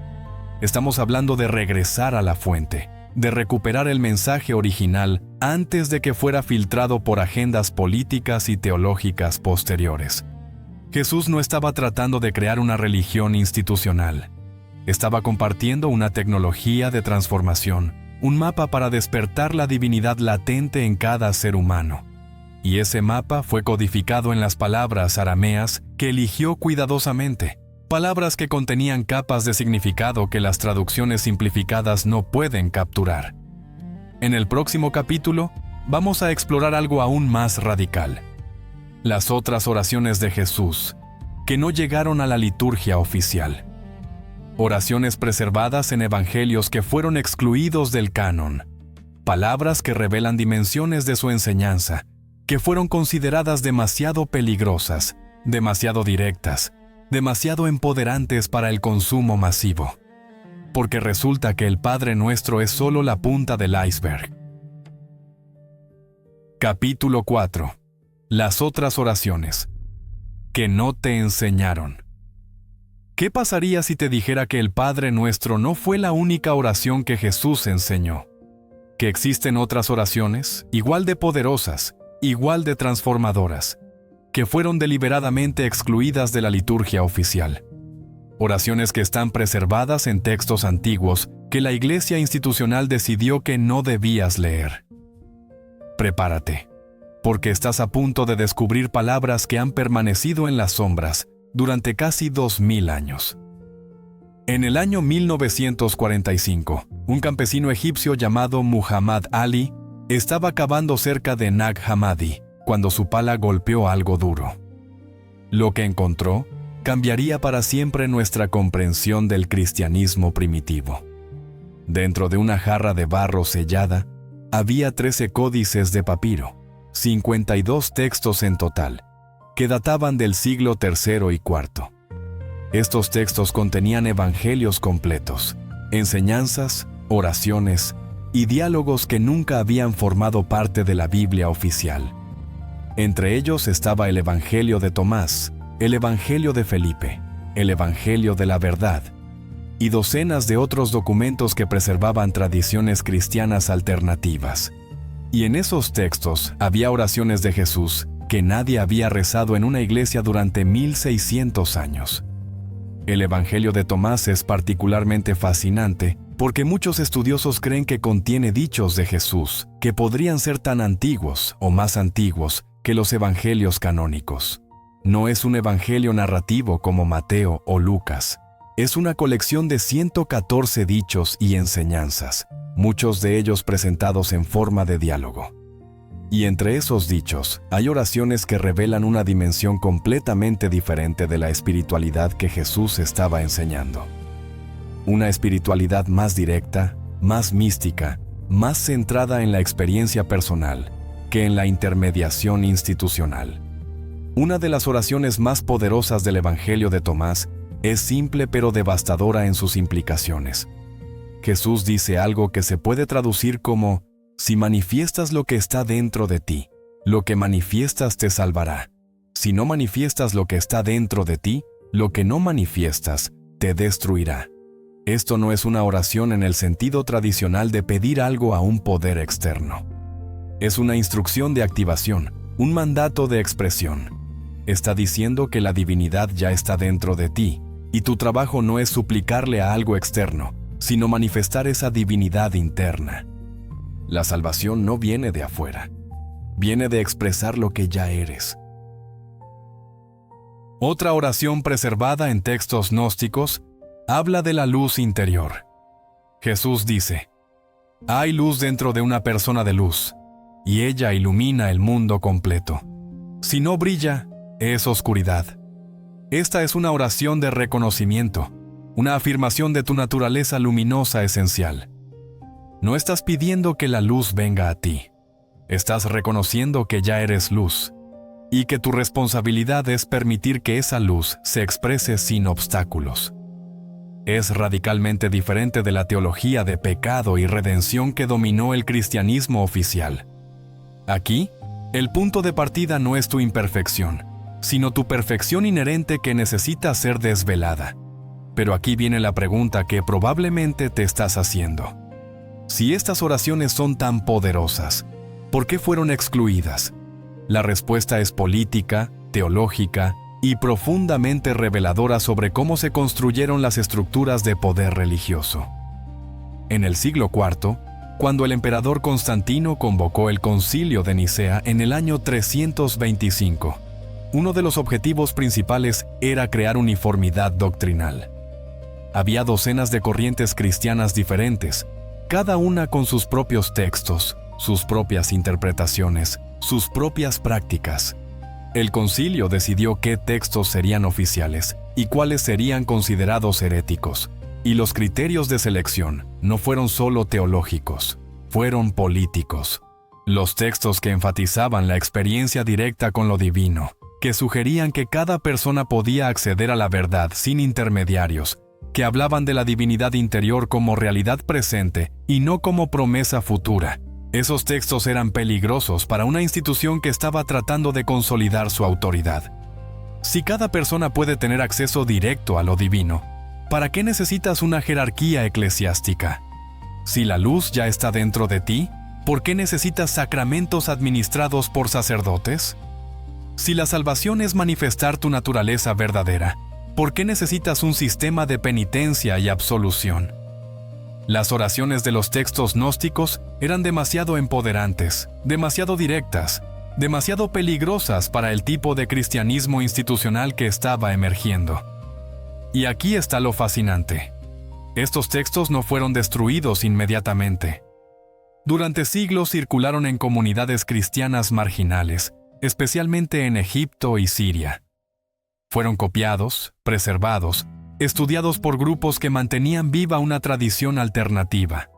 Estamos hablando de regresar a la fuente, de recuperar el mensaje original antes de que fuera filtrado por agendas políticas y teológicas posteriores. Jesús no estaba tratando de crear una religión institucional. Estaba compartiendo una tecnología de transformación, un mapa para despertar la divinidad latente en cada ser humano. Y ese mapa fue codificado en las palabras arameas que eligió cuidadosamente, palabras que contenían capas de significado que las traducciones simplificadas no pueden capturar. En el próximo capítulo, vamos a explorar algo aún más radical: las otras oraciones de Jesús, que no llegaron a la liturgia oficial. Oraciones preservadas en evangelios que fueron excluidos del canon. Palabras que revelan dimensiones de su enseñanza, que fueron consideradas demasiado peligrosas, demasiado directas, demasiado empoderantes para el consumo masivo. Porque resulta que el Padre Nuestro es solo la punta del iceberg. Capítulo 4. Las otras oraciones que no te enseñaron. ¿Qué pasaría si te dijera que el Padre Nuestro no fue la única oración que Jesús enseñó? Que existen otras oraciones, igual de poderosas, igual de transformadoras, que fueron deliberadamente excluidas de la liturgia oficial. Oraciones que están preservadas en textos antiguos que la Iglesia institucional decidió que no debías leer. Prepárate, porque estás a punto de descubrir palabras que han permanecido en las sombras durante casi 2000 años. En el año 1945, un campesino egipcio llamado Muhammad Ali estaba cavando cerca de Nag Hammadi cuando su pala golpeó algo duro. Lo que encontró cambiaría para siempre nuestra comprensión del cristianismo primitivo. Dentro de una jarra de barro sellada, había 13 códices de papiro, 52 textos en total, que databan del siglo III y IV. Estos textos contenían evangelios completos, enseñanzas, oraciones y diálogos que nunca habían formado parte de la Biblia oficial. Entre ellos estaba el Evangelio de Tomás, el Evangelio de Felipe, el Evangelio de la Verdad, y docenas de otros documentos que preservaban tradiciones cristianas alternativas. Y en esos textos había oraciones de Jesús que nadie había rezado en una iglesia durante 1600 años. El Evangelio de Tomás es particularmente fascinante porque muchos estudiosos creen que contiene dichos de Jesús que podrían ser tan antiguos o más antiguos que los evangelios canónicos. No es un evangelio narrativo como Mateo o Lucas. Es una colección de 114 dichos y enseñanzas, muchos de ellos presentados en forma de diálogo. Y entre esos dichos, hay oraciones que revelan una dimensión completamente diferente de la espiritualidad que Jesús estaba enseñando. Una espiritualidad más directa, más mística, más centrada en la experiencia personal que en la intermediación institucional. Una de las oraciones más poderosas del Evangelio de Tomás es simple pero devastadora en sus implicaciones. Jesús dice algo que se puede traducir como: si manifiestas lo que está dentro de ti, lo que manifiestas te salvará. Si no manifiestas lo que está dentro de ti, lo que no manifiestas te destruirá. Esto no es una oración en el sentido tradicional de pedir algo a un poder externo. Es una instrucción de activación, un mandato de expresión. Está diciendo que la divinidad ya está dentro de ti, y tu trabajo no es suplicarle a algo externo, sino manifestar esa divinidad interna. La salvación no viene de afuera, viene de expresar lo que ya eres. Otra oración preservada en textos gnósticos habla de la luz interior. Jesús dice: hay luz dentro de una persona de luz, y ella ilumina el mundo completo. Si no brilla, es oscuridad. Esta es una oración de reconocimiento, una afirmación de tu naturaleza luminosa esencial. No estás pidiendo que la luz venga a ti. Estás reconociendo que ya eres luz, y que tu responsabilidad es permitir que esa luz se exprese sin obstáculos. Es radicalmente diferente de la teología de pecado y redención que dominó el cristianismo oficial. Aquí, el punto de partida no es tu imperfección, sino tu perfección inherente que necesita ser desvelada. Pero aquí viene la pregunta que probablemente te estás haciendo. Si estas oraciones son tan poderosas, ¿por qué fueron excluidas? La respuesta es política, teológica y profundamente reveladora sobre cómo se construyeron las estructuras de poder religioso. En el siglo IV, cuando el emperador Constantino convocó el Concilio de Nicea en el año 325, uno de los objetivos principales era crear uniformidad doctrinal. Había docenas de corrientes cristianas diferentes, cada una con sus propios textos, sus propias interpretaciones, sus propias prácticas. El concilio decidió qué textos serían oficiales y cuáles serían considerados heréticos, y los criterios de selección no fueron solo teológicos, fueron políticos. Los textos que enfatizaban la experiencia directa con lo divino, que sugerían que cada persona podía acceder a la verdad sin intermediarios, que hablaban de la divinidad interior como realidad presente y no como promesa futura. Esos textos eran peligrosos para una institución que estaba tratando de consolidar su autoridad. Si cada persona puede tener acceso directo a lo divino, ¿para qué necesitas una jerarquía eclesiástica? Si la luz ya está dentro de ti, ¿por qué necesitas sacramentos administrados por sacerdotes? Si la salvación es manifestar tu naturaleza verdadera, ¿por qué necesitas un sistema de penitencia y absolución? Las oraciones de los textos gnósticos eran demasiado empoderantes, demasiado directas, demasiado peligrosas para el tipo de cristianismo institucional que estaba emergiendo. Y aquí está lo fascinante. Estos textos no fueron destruidos inmediatamente. Durante siglos circularon en comunidades cristianas marginales, especialmente en Egipto y Siria. Fueron copiados, preservados, estudiados por grupos que mantenían viva una tradición alternativa.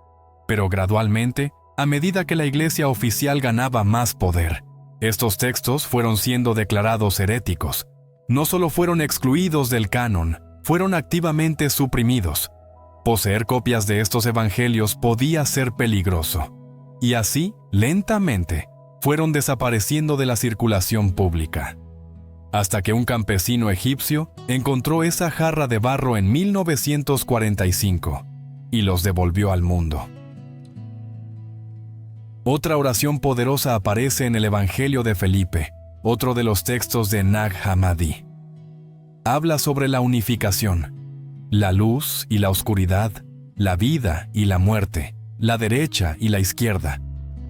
Pero gradualmente, a medida que la Iglesia oficial ganaba más poder, estos textos fueron siendo declarados heréticos. No solo fueron excluidos del canon, fueron activamente suprimidos. Poseer copias de estos evangelios podía ser peligroso. Y así, lentamente, fueron desapareciendo de la circulación pública. Hasta que un campesino egipcio encontró esa jarra de barro en 1945 y los devolvió al mundo. Otra oración poderosa aparece en el Evangelio de Felipe, otro de los textos de Nag Hammadi. Habla sobre la unificación, la luz y la oscuridad, la vida y la muerte, la derecha y la izquierda.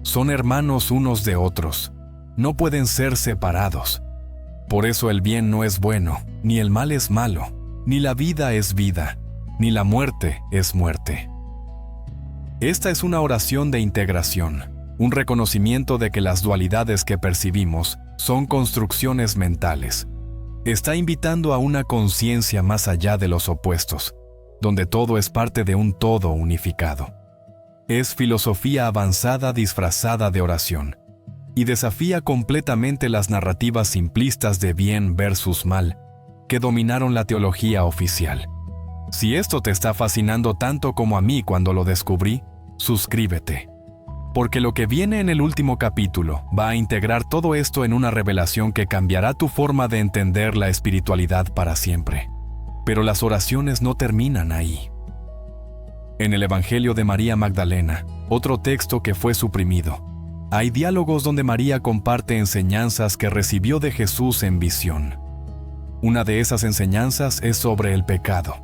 Son hermanos unos de otros, no pueden ser separados. Por eso el bien no es bueno, ni el mal es malo, ni la vida es vida, ni la muerte es muerte. Esta es una oración de integración, un reconocimiento de que las dualidades que percibimos son construcciones mentales. Está invitando a una conciencia más allá de los opuestos, donde todo es parte de un todo unificado. Es filosofía avanzada disfrazada de oración, y desafía completamente las narrativas simplistas de bien versus mal que dominaron la teología oficial. Si esto te está fascinando tanto como a mí cuando lo descubrí, suscríbete, porque lo que viene en el último capítulo va a integrar todo esto en una revelación que cambiará tu forma de entender la espiritualidad para siempre. Pero las oraciones no terminan ahí. En el Evangelio de María Magdalena, otro texto que fue suprimido, hay diálogos donde María comparte enseñanzas que recibió de Jesús en visión. Una de esas enseñanzas es sobre el pecado.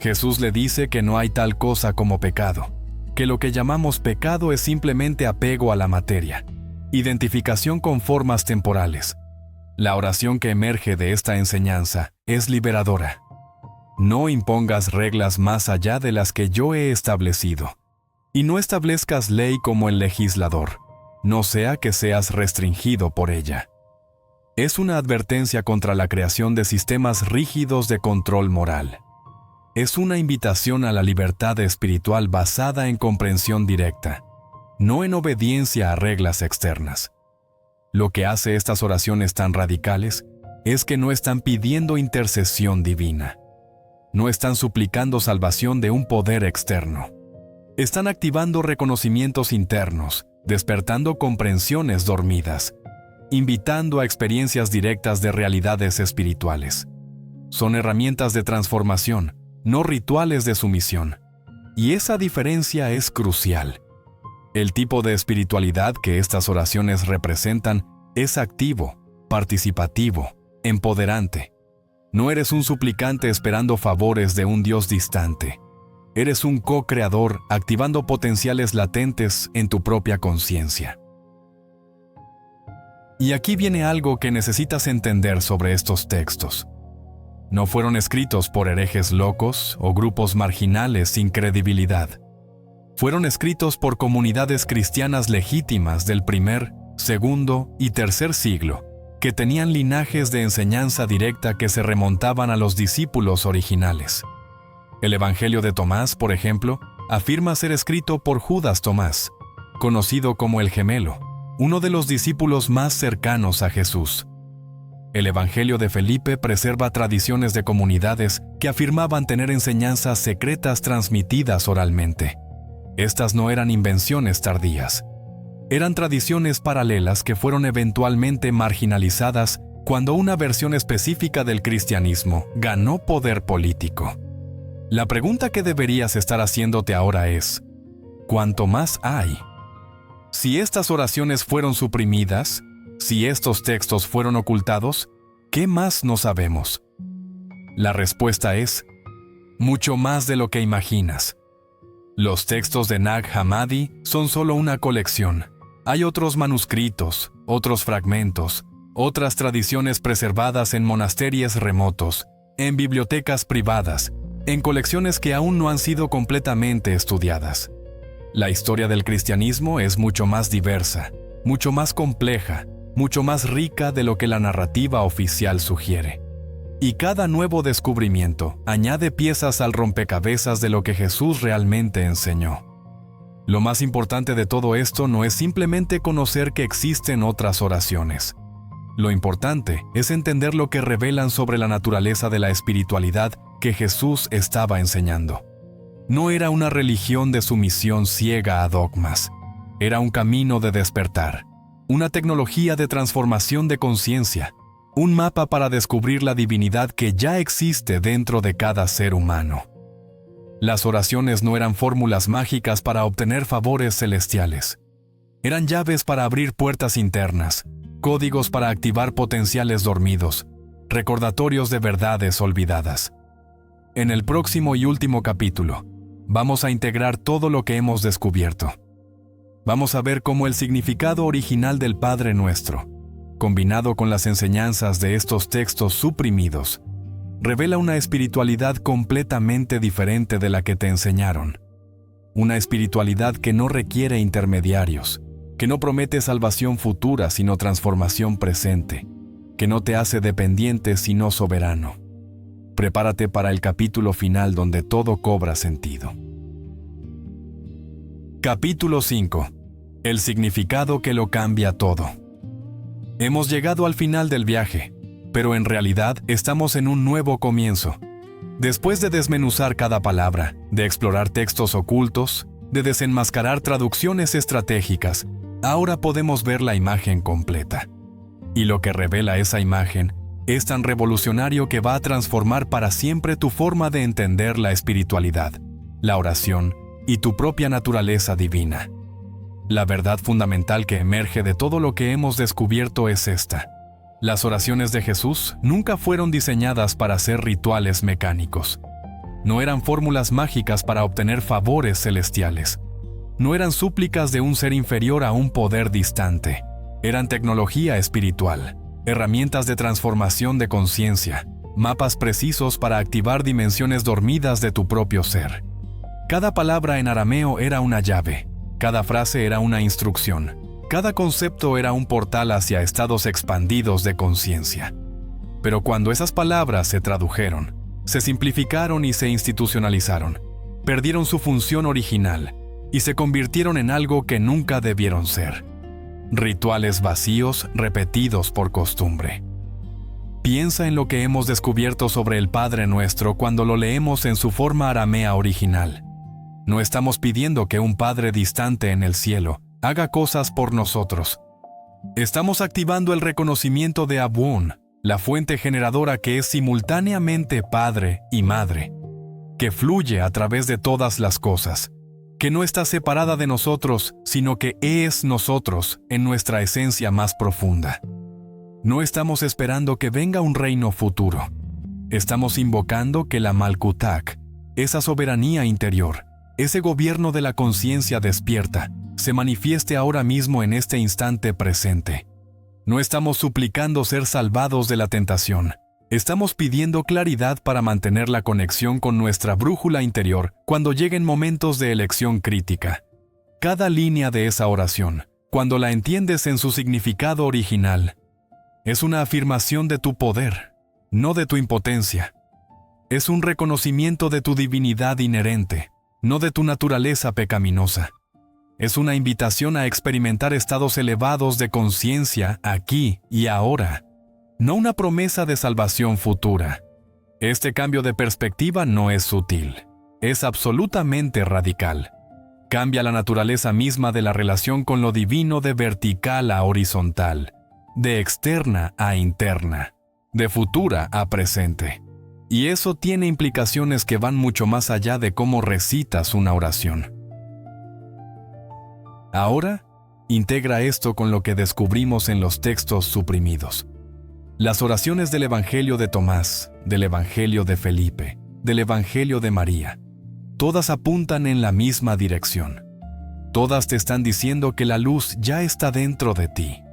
Jesús le dice que no hay tal cosa como pecado, que lo que llamamos pecado es simplemente apego a la materia, identificación con formas temporales. La oración que emerge de esta enseñanza es liberadora. No impongas reglas más allá de las que yo he establecido. Y no establezcas ley como el legislador, no sea que seas restringido por ella. Es una advertencia contra la creación de sistemas rígidos de control moral. Es una invitación a la libertad espiritual basada en comprensión directa, no en obediencia a reglas externas. Lo que hace estas oraciones tan radicales es que no están pidiendo intercesión divina. No están suplicando salvación de un poder externo. Están activando reconocimientos internos, despertando comprensiones dormidas, invitando a experiencias directas de realidades espirituales. Son herramientas de transformación, no rituales de sumisión. Y esa diferencia es crucial. El tipo de espiritualidad que estas oraciones representan es activo, participativo, empoderante. No eres un suplicante esperando favores de un Dios distante. Eres un co-creador activando potenciales latentes en tu propia conciencia. Y aquí viene algo que necesitas entender sobre estos textos. No fueron escritos por herejes locos o grupos marginales sin credibilidad. Fueron escritos por comunidades cristianas legítimas del primer, segundo y tercer siglo, que tenían linajes de enseñanza directa que se remontaban a los discípulos originales. El Evangelio de Tomás, por ejemplo, afirma ser escrito por Judas Tomás, conocido como el Gemelo, uno de los discípulos más cercanos a Jesús. El Evangelio de Felipe preserva tradiciones de comunidades que afirmaban tener enseñanzas secretas transmitidas oralmente. Estas no eran invenciones tardías. Eran tradiciones paralelas que fueron eventualmente marginalizadas cuando una versión específica del cristianismo ganó poder político. La pregunta que deberías estar haciéndote ahora es: ¿cuánto más hay? Si estas oraciones fueron suprimidas, si estos textos fueron ocultados, ¿qué más no sabemos? La respuesta es: mucho más de lo que imaginas. Los textos de Nag Hammadi son solo una colección. Hay otros manuscritos, otros fragmentos, otras tradiciones preservadas en monasterios remotos, en bibliotecas privadas, en colecciones que aún no han sido completamente estudiadas. La historia del cristianismo es mucho más diversa, mucho más compleja, mucho más rica de lo que la narrativa oficial sugiere. Y cada nuevo descubrimiento añade piezas al rompecabezas de lo que Jesús realmente enseñó. Lo más importante de todo esto no es simplemente conocer que existen otras oraciones. Lo importante es entender lo que revelan sobre la naturaleza de la espiritualidad que Jesús estaba enseñando. No era una religión de sumisión ciega a dogmas. Era un camino de despertar, una tecnología de transformación de conciencia, un mapa para descubrir la divinidad que ya existe dentro de cada ser humano. Las oraciones no eran fórmulas mágicas para obtener favores celestiales. Eran llaves para abrir puertas internas, códigos para activar potenciales dormidos, recordatorios de verdades olvidadas. En el próximo y último capítulo, vamos a integrar todo lo que hemos descubierto. Vamos a ver cómo el significado original del Padre Nuestro, combinado con las enseñanzas de estos textos suprimidos, revela una espiritualidad completamente diferente de la que te enseñaron. Una espiritualidad que no requiere intermediarios, que no promete salvación futura sino transformación presente, que no te hace dependiente sino soberano. Prepárate para el capítulo final donde todo cobra sentido. Capítulo 5. El significado que lo cambia todo. Hemos llegado al final del viaje, pero en realidad estamos en un nuevo comienzo. Después de desmenuzar cada palabra, de explorar textos ocultos, de desenmascarar traducciones estratégicas, ahora podemos ver la imagen completa. Y lo que revela esa imagen es tan revolucionario que va a transformar para siempre tu forma de entender la espiritualidad, la oración y tu propia naturaleza divina. La verdad fundamental que emerge de todo lo que hemos descubierto es esta: las oraciones de Jesús nunca fueron diseñadas para ser rituales mecánicos. No eran fórmulas mágicas para obtener favores celestiales. No eran súplicas de un ser inferior a un poder distante. Eran tecnología espiritual, herramientas de transformación de conciencia, mapas precisos para activar dimensiones dormidas de tu propio ser. Cada palabra en arameo era una llave, cada frase era una instrucción, cada concepto era un portal hacia estados expandidos de conciencia. Pero cuando esas palabras se tradujeron, se simplificaron y se institucionalizaron, perdieron su función original y se convirtieron en algo que nunca debieron ser: rituales vacíos repetidos por costumbre. Piensa en lo que hemos descubierto sobre el Padre Nuestro cuando lo leemos en su forma aramea original. No estamos pidiendo que un Padre distante en el cielo haga cosas por nosotros. Estamos activando el reconocimiento de Abun, la fuente generadora que es simultáneamente Padre y Madre, que fluye a través de todas las cosas, que no está separada de nosotros, sino que es nosotros en nuestra esencia más profunda. No estamos esperando que venga un reino futuro. Estamos invocando que la Malkutak, esa soberanía interior, ese gobierno de la conciencia despierta, se manifieste ahora mismo en este instante presente. No estamos suplicando ser salvados de la tentación. Estamos pidiendo claridad para mantener la conexión con nuestra brújula interior cuando lleguen momentos de elección crítica. Cada línea de esa oración, cuando la entiendes en su significado original, es una afirmación de tu poder, no de tu impotencia. Es un reconocimiento de tu divinidad inherente, no de tu naturaleza pecaminosa. Es una invitación a experimentar estados elevados de conciencia aquí y ahora, no una promesa de salvación futura. Este cambio de perspectiva no es sutil, es absolutamente radical. Cambia la naturaleza misma de la relación con lo divino de vertical a horizontal, de externa a interna, de futura a presente. Y eso tiene implicaciones que van mucho más allá de cómo recitas una oración. Ahora, integra esto con lo que descubrimos en los textos suprimidos. Las oraciones del Evangelio de Tomás, del Evangelio de Felipe, del Evangelio de María, todas apuntan en la misma dirección. Todas te están diciendo que la luz ya está dentro de ti,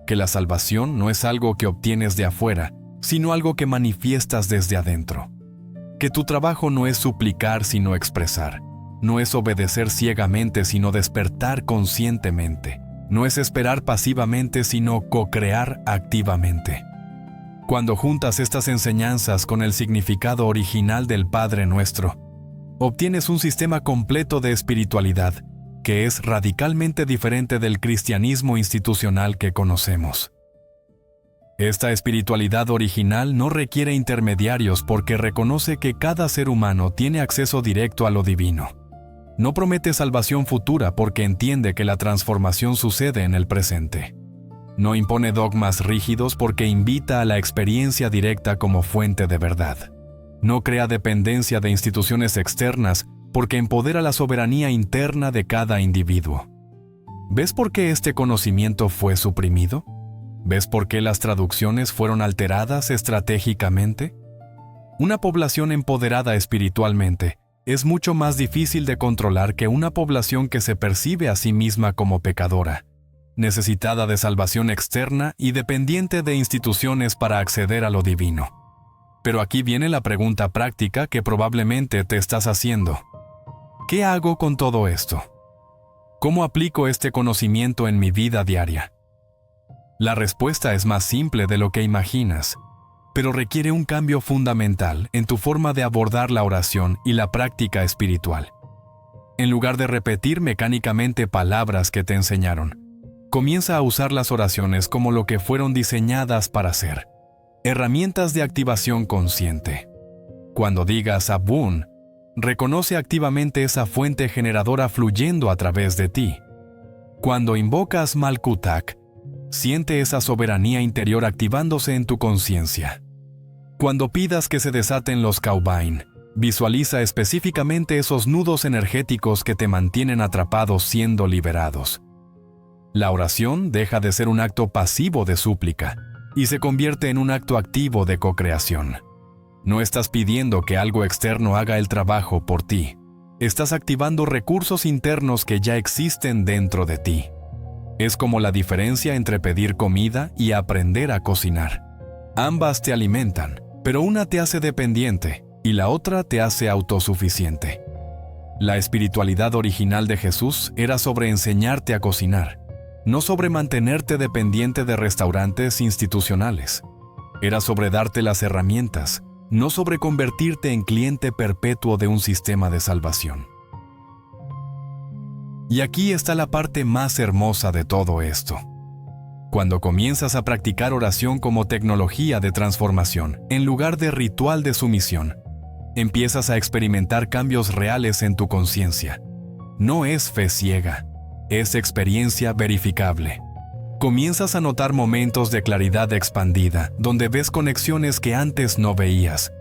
que la salvación no es algo que obtienes de afuera, sino algo que manifiestas desde adentro. Que tu trabajo no es suplicar sino expresar. No es obedecer ciegamente, sino despertar conscientemente. No es esperar pasivamente, sino co-crear activamente. Cuando juntas estas enseñanzas con el significado original del Padre Nuestro, obtienes un sistema completo de espiritualidad que es radicalmente diferente del cristianismo institucional que conocemos. Esta espiritualidad original no requiere intermediarios porque reconoce que cada ser humano tiene acceso directo a lo divino. No promete salvación futura porque entiende que la transformación sucede en el presente. No impone dogmas rígidos porque invita a la experiencia directa como fuente de verdad. No crea dependencia de instituciones externas porque empodera la soberanía interna de cada individuo. ¿Ves por qué este conocimiento fue suprimido? ¿Ves por qué las traducciones fueron alteradas estratégicamente? Una población empoderada espiritualmente es mucho más difícil de controlar que una población que se percibe a sí misma como pecadora, necesitada de salvación externa y dependiente de instituciones para acceder a lo divino. Pero aquí viene la pregunta práctica que probablemente te estás haciendo. ¿Qué hago con todo esto? ¿Cómo aplico este conocimiento en mi vida diaria? La respuesta es más simple de lo que imaginas, pero requiere un cambio fundamental en tu forma de abordar la oración y la práctica espiritual. En lugar de repetir mecánicamente palabras que te enseñaron, comienza a usar las oraciones como lo que fueron diseñadas para ser, herramientas de activación consciente. Cuando digas Abun, reconoce activamente esa fuente generadora fluyendo a través de ti. Cuando invocas Malkutak, siente esa soberanía interior activándose en tu conciencia. Cuando pidas que se desaten los Kaubain, visualiza específicamente esos nudos energéticos que te mantienen atrapados siendo liberados. La oración deja de ser un acto pasivo de súplica y se convierte en un acto activo de co-creación. No estás pidiendo que algo externo haga el trabajo por ti. Estás activando recursos internos que ya existen dentro de ti. Es como la diferencia entre pedir comida y aprender a cocinar. Ambas te alimentan, pero una te hace dependiente y la otra te hace autosuficiente. La espiritualidad original de Jesús era sobre enseñarte a cocinar, no sobre mantenerte dependiente de restaurantes institucionales. Era sobre darte las herramientas, no sobre convertirte en cliente perpetuo de un sistema de salvación. Y aquí está la parte más hermosa de todo esto. Cuando comienzas a practicar oración como tecnología de transformación, en lugar de ritual de sumisión, empiezas a experimentar cambios reales en tu conciencia. No es fe ciega, es experiencia verificable. Comienzas a notar momentos de claridad expandida, donde ves conexiones que antes no veías.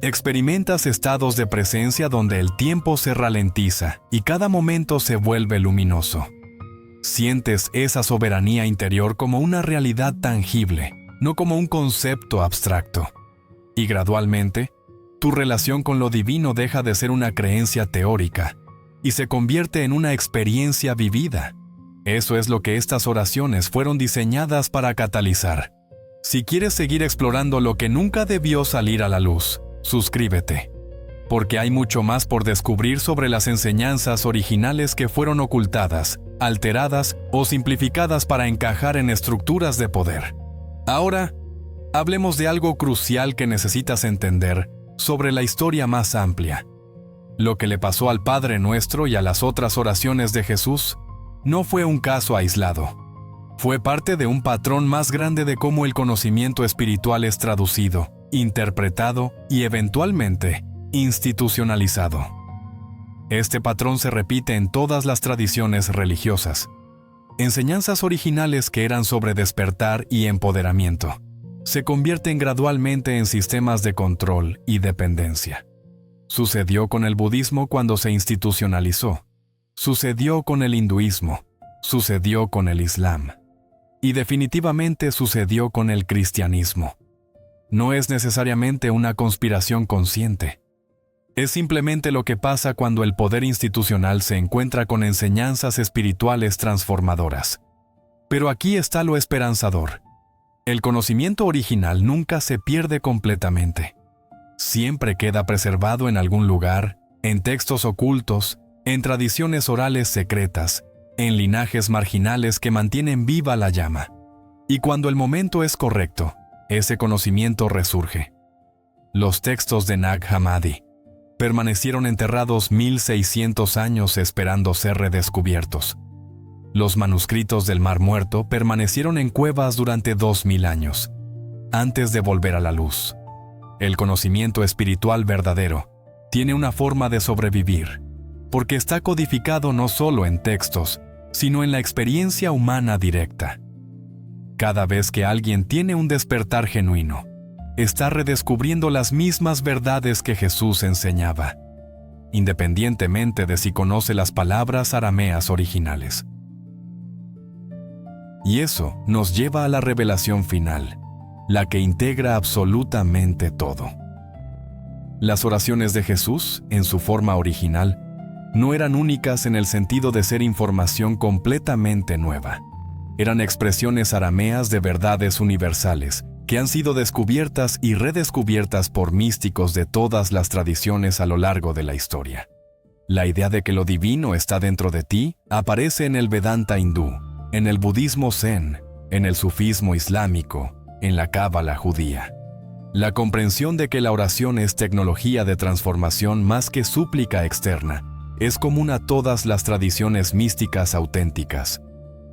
Experimentas estados de presencia donde el tiempo se ralentiza y cada momento se vuelve luminoso. Sientes esa soberanía interior como una realidad tangible, no como un concepto abstracto. Y gradualmente, tu relación con lo divino deja de ser una creencia teórica y se convierte en una experiencia vivida. Eso es lo que estas oraciones fueron diseñadas para catalizar. Si quieres seguir explorando lo que nunca debió salir a la luz, suscríbete, porque hay mucho más por descubrir sobre las enseñanzas originales que fueron ocultadas, alteradas o simplificadas para encajar en estructuras de poder. Ahora, hablemos de algo crucial que necesitas entender sobre la historia más amplia. Lo que le pasó al Padre Nuestro y a las otras oraciones de Jesús no fue un caso aislado. Fue parte de un patrón más grande de cómo el conocimiento espiritual es traducido, interpretado y eventualmente institucionalizado. Este patrón se repite en todas las tradiciones religiosas. Enseñanzas originales que eran sobre despertar y empoderamiento se convierten gradualmente en sistemas de control y dependencia. Sucedió con el budismo cuando se institucionalizó. Sucedió con el hinduismo. Sucedió con el islam. Y definitivamente sucedió con el cristianismo. No es necesariamente una conspiración consciente. Es simplemente lo que pasa cuando el poder institucional se encuentra con enseñanzas espirituales transformadoras. Pero aquí está lo esperanzador. El conocimiento original nunca se pierde completamente. Siempre queda preservado en algún lugar, en textos ocultos, en tradiciones orales secretas, en linajes marginales que mantienen viva la llama. Y cuando el momento es correcto, ese conocimiento resurge. Los textos de Nag Hammadi permanecieron enterrados 1600 años esperando ser redescubiertos. Los manuscritos del Mar Muerto permanecieron en cuevas durante 2000 años, antes de volver a la luz. El conocimiento espiritual verdadero tiene una forma de sobrevivir, porque está codificado no solo en textos, sino en la experiencia humana directa. Cada vez que alguien tiene un despertar genuino, está redescubriendo las mismas verdades que Jesús enseñaba, independientemente de si conoce las palabras arameas originales. Y eso nos lleva a la revelación final, la que integra absolutamente todo. Las oraciones de Jesús, en su forma original, no eran únicas en el sentido de ser información completamente nueva. Eran expresiones arameas de verdades universales, que han sido descubiertas y redescubiertas por místicos de todas las tradiciones a lo largo de la historia. La idea de que lo divino está dentro de ti aparece en el Vedanta hindú, en el budismo zen, en el sufismo islámico, en la cábala judía. La comprensión de que la oración es tecnología de transformación más que súplica externa es común a todas las tradiciones místicas auténticas.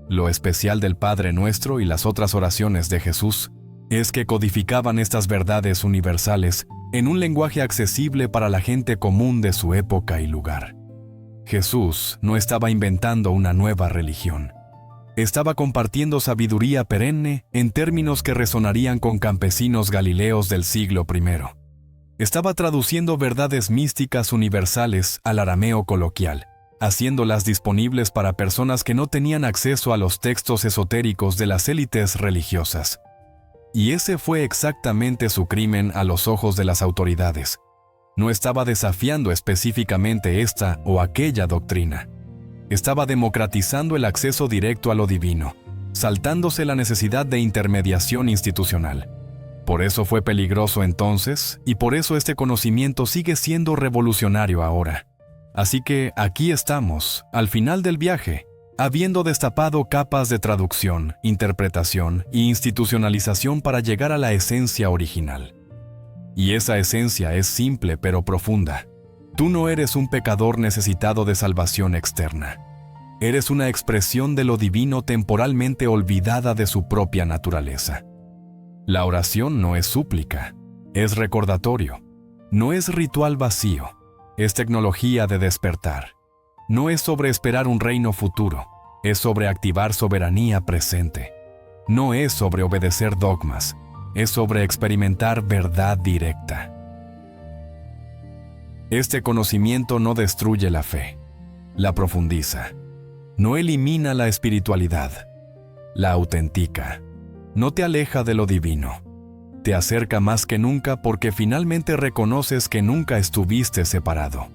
Lo especial del Padre Nuestro y las otras oraciones de Jesús es que codificaban estas verdades universales en un lenguaje accesible para la gente común de su época y lugar. Jesús no estaba inventando una nueva religión. Estaba compartiendo sabiduría perenne en términos que resonarían con campesinos galileos del siglo I. Estaba traduciendo verdades místicas universales al arameo coloquial, haciéndolas disponibles para personas que no tenían acceso a los textos esotéricos de las élites religiosas. Y ese fue exactamente su crimen a los ojos de las autoridades. No estaba desafiando específicamente esta o aquella doctrina. Estaba democratizando el acceso directo a lo divino, saltándose la necesidad de intermediación institucional. Por eso fue peligroso entonces, y por eso este conocimiento sigue siendo revolucionario ahora. Así que aquí estamos, al final del viaje, habiendo destapado capas de traducción, interpretación e institucionalización para llegar a la esencia original. Y esa esencia es simple pero profunda. Tú no eres un pecador necesitado de salvación externa. Eres una expresión de lo divino temporalmente olvidada de su propia naturaleza. La oración no es súplica, es recordatorio. No es ritual vacío, es tecnología de despertar. No es sobre esperar un reino futuro, es sobre activar soberanía presente. No es sobre obedecer dogmas, es sobre experimentar verdad directa. Este conocimiento no destruye la fe, la profundiza. No elimina la espiritualidad, la autentica. No te aleja de lo divino. Te acerca más que nunca porque finalmente reconoces que nunca estuviste separado.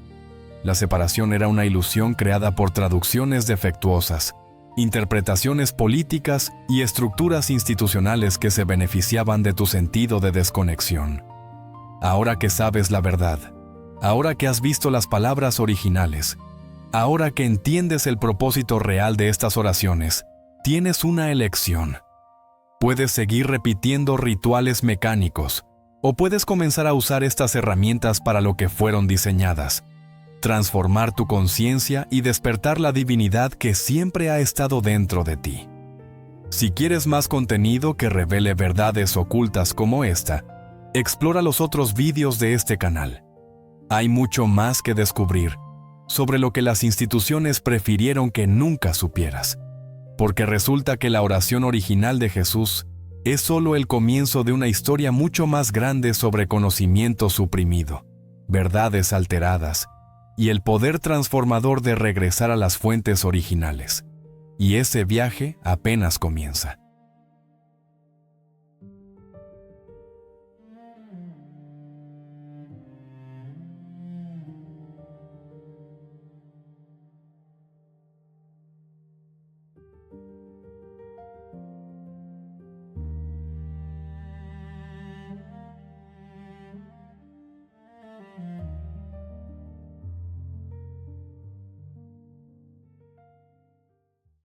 La separación era una ilusión creada por traducciones defectuosas, interpretaciones políticas y estructuras institucionales que se beneficiaban de tu sentido de desconexión. Ahora que sabes la verdad, ahora que has visto las palabras originales, ahora que entiendes el propósito real de estas oraciones, tienes una elección. Puedes seguir repitiendo rituales mecánicos, o puedes comenzar a usar estas herramientas para lo que fueron diseñadas: transformar tu conciencia y despertar la divinidad que siempre ha estado dentro de ti. Si quieres más contenido que revele verdades ocultas como esta, explora los otros vídeos de este canal. Hay mucho más que descubrir sobre lo que las instituciones prefirieron que nunca supieras. Porque resulta que la oración original de Jesús es solo el comienzo de una historia mucho más grande sobre conocimiento suprimido, verdades alteradas y el poder transformador de regresar a las fuentes originales. Y ese viaje apenas comienza.